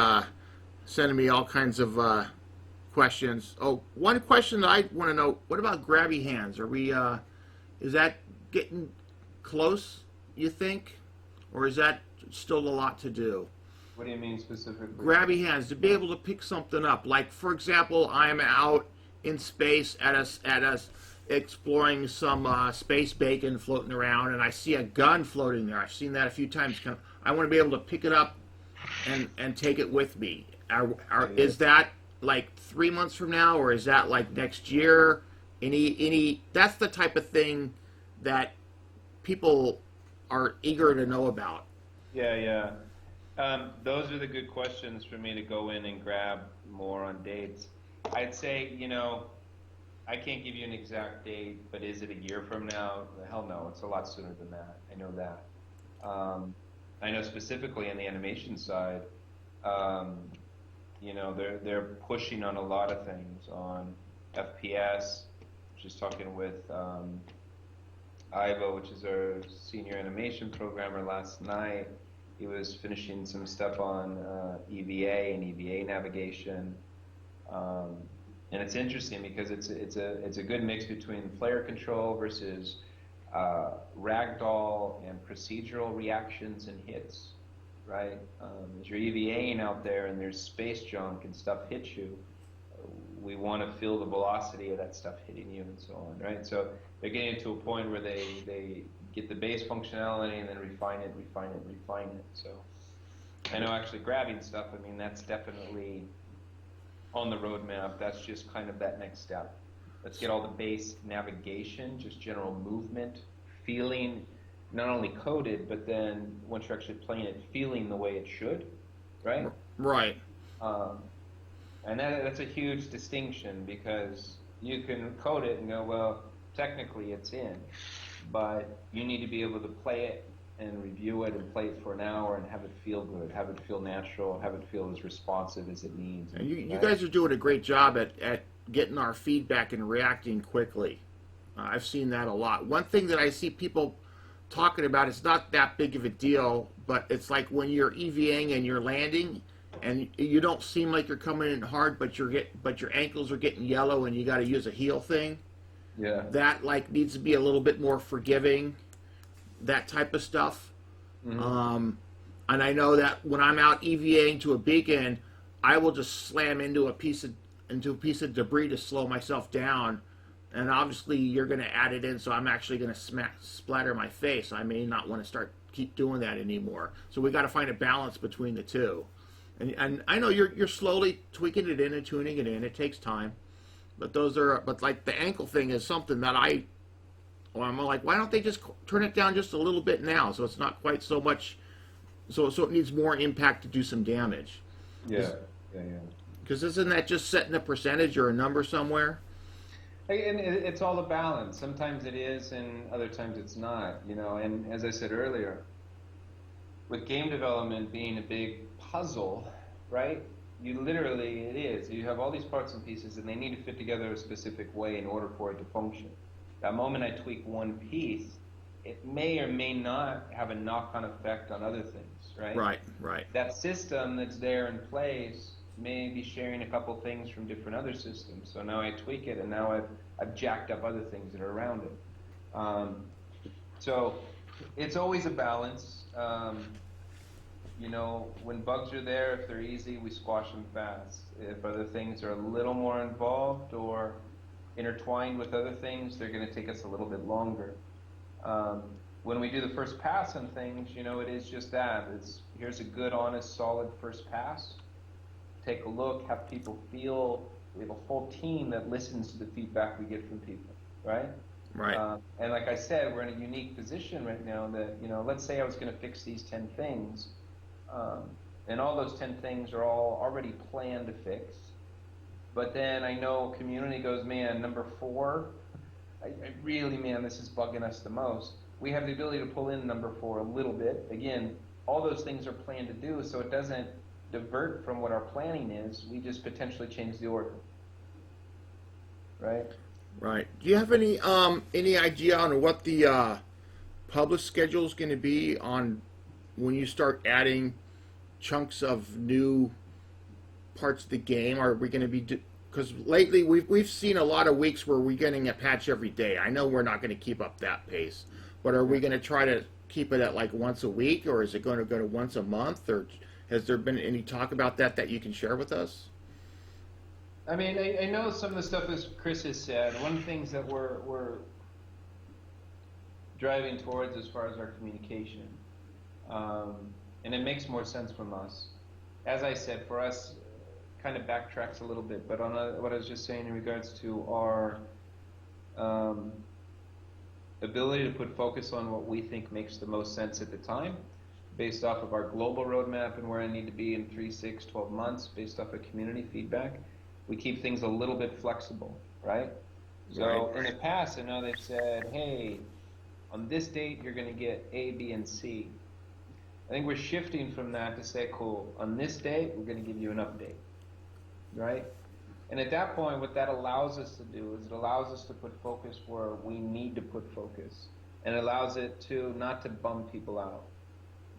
[SPEAKER 1] sending me all kinds of questions. Oh, one question that I want to know: what about grabby hands? Are we? Is that getting close? You think, or is that still a lot to do?
[SPEAKER 2] What do you mean specifically?
[SPEAKER 1] Grabby hands to be able to pick something up. Like, for example, I'm out in space at us exploring some space bacon floating around, and I see a gun floating there. I've seen that a few times. I want to be able to pick it up and take it with me. Is that like 3 months from now, or is that like next year? Any? That's the type of thing that people are eager to know about.
[SPEAKER 2] Yeah. Those are the good questions for me to go in and grab more on dates. I'd say, I can't give you an exact date, but is it a year from now? Hell no, it's a lot sooner than that. I know that. I know specifically on the animation side, they're pushing on a lot of things on FPS. Just talking with Ivo, which is our senior animation programmer, last night. He was finishing some stuff on EVA and EVA navigation, and it's interesting because it's a good mix between player control versus ragdoll and procedural reactions and hits, right? As you're EVAing out there and there's space junk and stuff hits you, we want to feel the velocity of that stuff hitting you and so on, right? So they're getting to a point where they get the base functionality and then refine it. So I know actually grabbing stuff, I mean, that's definitely on the roadmap. That's just kind of that next step. Let's get all the base navigation, just general movement, feeling, not only coded, but then once you're actually playing it, feeling the way it should, right?
[SPEAKER 1] Right.
[SPEAKER 2] And that's a huge distinction, because you can code it and go, well, technically it's in, but you need to be able to play it and review it and play it for an hour and have it feel good, have it feel natural, have it feel as responsive as it needs.
[SPEAKER 1] And you guys are doing a great job at getting our feedback and reacting quickly. I've seen that a lot. One thing that I see people talking about, it's not that big of a deal, but it's like when you're EVAing and you're landing, and you don't seem like you're coming in hard, but your ankles are getting yellow, and you got to use a heel thing.
[SPEAKER 2] Yeah.
[SPEAKER 1] That like needs to be a little bit more forgiving. That type of stuff.
[SPEAKER 2] Mm-hmm.
[SPEAKER 1] And I know that when I'm out EVAing to a beacon, I will just slam into a piece of debris to slow myself down. And obviously, you're going to add it in, so I'm actually going to splatter my face. I may not want to keep doing that anymore. So we got to find a balance between the two. And I know you're slowly tweaking it in and tuning it in. It takes time, but like the ankle thing is something that I'm like, why don't they just turn it down just a little bit now, so it's not quite so much, so it needs more impact to do some damage.
[SPEAKER 2] Yeah.
[SPEAKER 1] Because isn't that just setting a percentage or a number somewhere?
[SPEAKER 2] And it's all a balance. Sometimes it is, and other times it's not. And as I said earlier, with game development being a big puzzle, right? It is. You have all these parts and pieces, and they need to fit together a specific way in order for it to function. That moment I tweak one piece, it may or may not have a knock-on effect on other things, right?
[SPEAKER 1] Right.
[SPEAKER 2] That system that's there in place may be sharing a couple things from different other systems. So now I tweak it, and now I've jacked up other things that are around it. So it's always a balance. When bugs are there, if they're easy, we squash them fast. If other things are a little more involved or intertwined with other things, they're going to take us a little bit longer. When we do the first pass on things, it is just that. Here's a good, honest, solid first pass. Take a look, have people feel. We have a whole team that listens to the feedback we get from people, right?
[SPEAKER 1] Right.
[SPEAKER 2] And like I said, we're in a unique position right now that, let's say I was going to fix these 10 things, and all those 10 things are all already planned to fix. But then I know community goes, man, number 4, I really, man, this is bugging us the most. We have the ability to pull in number 4 a little bit. Again, all those things are planned to do, so it doesn't divert from what our planning is. We just potentially change the order, right?
[SPEAKER 1] Right. Do you have any idea on what the publish schedule is going to be on when you start adding chunks of new parts of the game? Are we going to be because lately we've seen a lot of weeks where we're getting a patch every day. I know we're not going to keep up that pace, but are we going to try to keep it at like once a week, or is it going to go to once a month, or has there been any talk about that you can share with us?
[SPEAKER 2] I mean, I know some of the stuff as Chris has said. One of the things that we're driving towards as far as our communication, and it makes more sense from us. As I said, for us, kind of backtracks a little bit, but on what I was just saying in regards to our ability to put focus on what we think makes the most sense at the time, based off of our global roadmap and where I need to be in 3, 6, 12 months, based off of community feedback. We keep things a little bit flexible, right? So in the past, I know they've said, hey, on this date, you're going to get A, B, and C. I think we're shifting from that to say, cool, on this date, we're going to give you an update, right? And at that point, what that allows us to do is it allows us to put focus where we need to put focus. And it allows it to not to bum people out.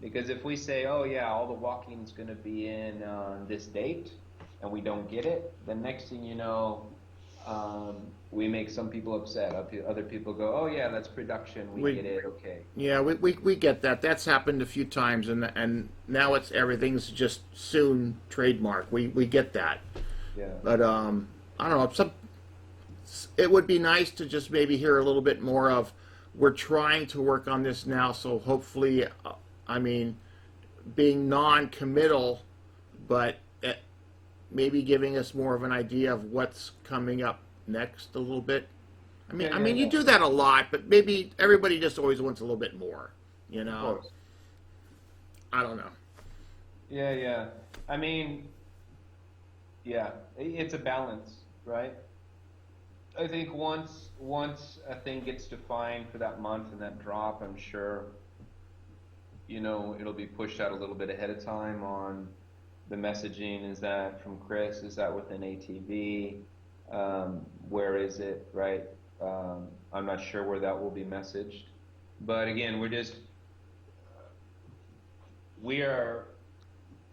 [SPEAKER 2] Because if we say, oh yeah, all the walking is going to be in on this date, and we don't get it, then next thing you know, we make some people upset. Other people go, oh yeah, that's production, we get it, okay.
[SPEAKER 1] Yeah, we get that. That's happened a few times, and now it's everything's just soon trademark. We get that.
[SPEAKER 2] Yeah.
[SPEAKER 1] But I don't know. It would be nice to just maybe hear a little bit more of, we're trying to work on this now, so hopefully, being non-committal, but maybe giving us more of an idea of what's coming up next a little bit. You do that a lot, but maybe everybody just always wants a little bit more, you know?
[SPEAKER 2] Of course.
[SPEAKER 1] I don't know.
[SPEAKER 2] Yeah. Yeah, it's a balance, right? I think once a thing gets defined for that month and that drop, I'm sure, it'll be pushed out a little bit ahead of time on the messaging. Is that from Chris? Is that within ATV? Where is it, right? I'm not sure where that will be messaged. But again, we are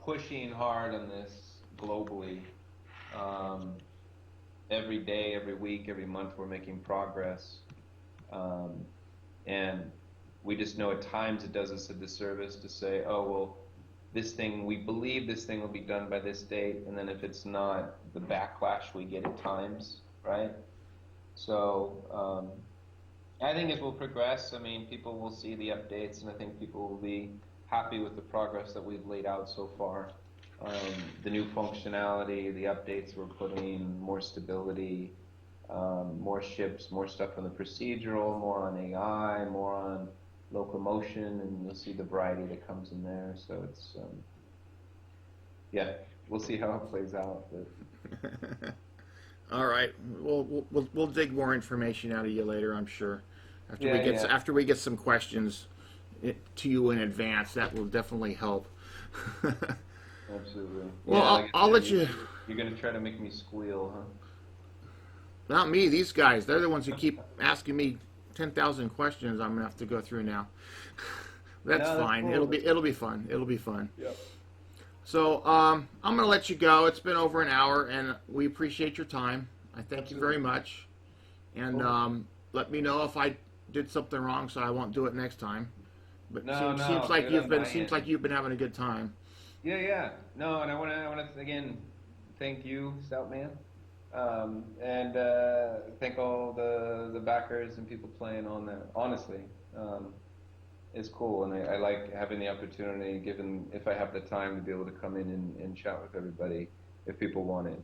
[SPEAKER 2] pushing hard on this globally. Every day, every week, every month, we're making progress. And we just know at times it does us a disservice to say, oh, well, we believe this thing will be done by this date, and then if it's not, the backlash we get at times, right? So I think as we'll progress, people will see the updates, and I think people will be happy with the progress that we've laid out so far. The new functionality, the updates we're putting, more stability, more ships, more stuff on the procedural, more on AI, more on locomotion, and you'll see the variety that comes in there. So it's, we'll see how it plays out. But.
[SPEAKER 1] All right, we'll dig more information out of you later, I'm sure. After we get some questions to you in advance, that will definitely help.
[SPEAKER 2] Absolutely.
[SPEAKER 1] Well, I'll let you.
[SPEAKER 2] You're gonna try to make me squeal, huh?
[SPEAKER 1] Not me. These guys. They're the ones who keep asking me 10,000 questions. I'm gonna have to go through now. That's fine. Cool. It'll be fun. It'll be fun.
[SPEAKER 2] Yep.
[SPEAKER 1] So I'm gonna let you go. It's been over an hour, and we appreciate your time. I thank you very much. And let me know if I did something wrong, so I won't do it next time. But seems like you've been having a good time.
[SPEAKER 2] Yeah. No, and I want to again thank you, Stoutman, and thank all the backers and people playing on that. Honestly, it's cool, and I like having the opportunity, given if I have the time, to be able to come in and chat with everybody if people want it,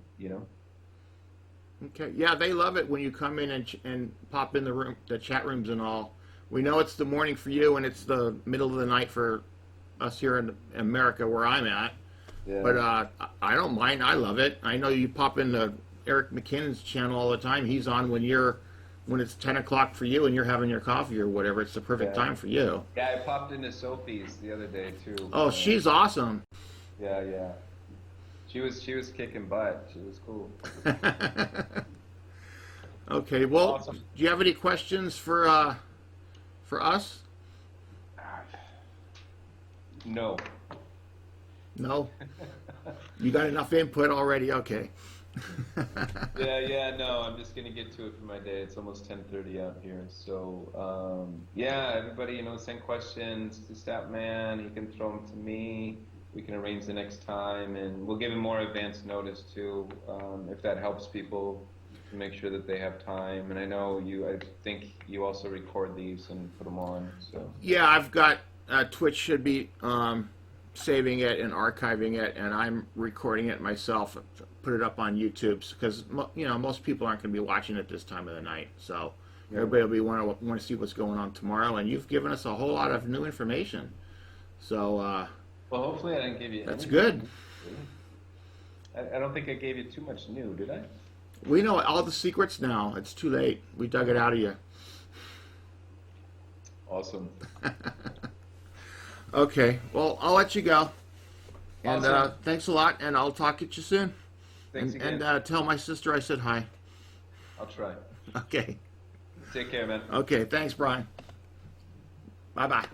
[SPEAKER 1] Okay. Yeah, they love it when you come in and pop in the chat rooms and all. We know it's the morning for you, and it's the middle of the night for us here in America, where I'm at. Yeah. But I don't mind. I love it. I know you pop into Eric McKinnon's channel all the time. He's on when it's 10 o'clock for you and you're having your coffee or whatever. It's the perfect time for you.
[SPEAKER 2] Yeah, I popped into Sophie's the other day too.
[SPEAKER 1] Oh, she's awesome.
[SPEAKER 2] Yeah. She was kicking butt. She was cool.
[SPEAKER 1] Okay. Okay. Well,
[SPEAKER 2] Awesome.
[SPEAKER 1] do you have any questions for us?
[SPEAKER 2] No.
[SPEAKER 1] No. You got enough input already. Okay.
[SPEAKER 2] Yeah, no, I'm just gonna get to it for my day. It's almost 10:30 out here. So, yeah, everybody, send questions to Stoutman. He can throw them to me. We can arrange the next time, and we'll give him more advance notice too, if that helps people to make sure that they have time. And I know I think you also record these and put them on. So.
[SPEAKER 1] Yeah, I've got Twitch should be saving it and archiving it, and I'm recording it myself. Put it up on YouTube because most people aren't going to be watching it this time of the night. So everybody will be want to see what's going on tomorrow. And you've given us a whole lot of new information. So
[SPEAKER 2] Well, hopefully I didn't give you.
[SPEAKER 1] that's
[SPEAKER 2] anything.
[SPEAKER 1] good.
[SPEAKER 2] I don't think I gave you too much new, did I?
[SPEAKER 1] We know all the secrets now. It's too late. We dug it out of you.
[SPEAKER 2] Awesome.
[SPEAKER 1] Okay. Well, I'll let you go. And
[SPEAKER 2] Awesome.
[SPEAKER 1] thanks a lot. And I'll talk to you soon.
[SPEAKER 2] Thanks again.
[SPEAKER 1] And tell my sister I said hi.
[SPEAKER 2] I'll try.
[SPEAKER 1] Okay.
[SPEAKER 2] Take care, man.
[SPEAKER 1] Okay. Thanks, Brian. Bye-bye.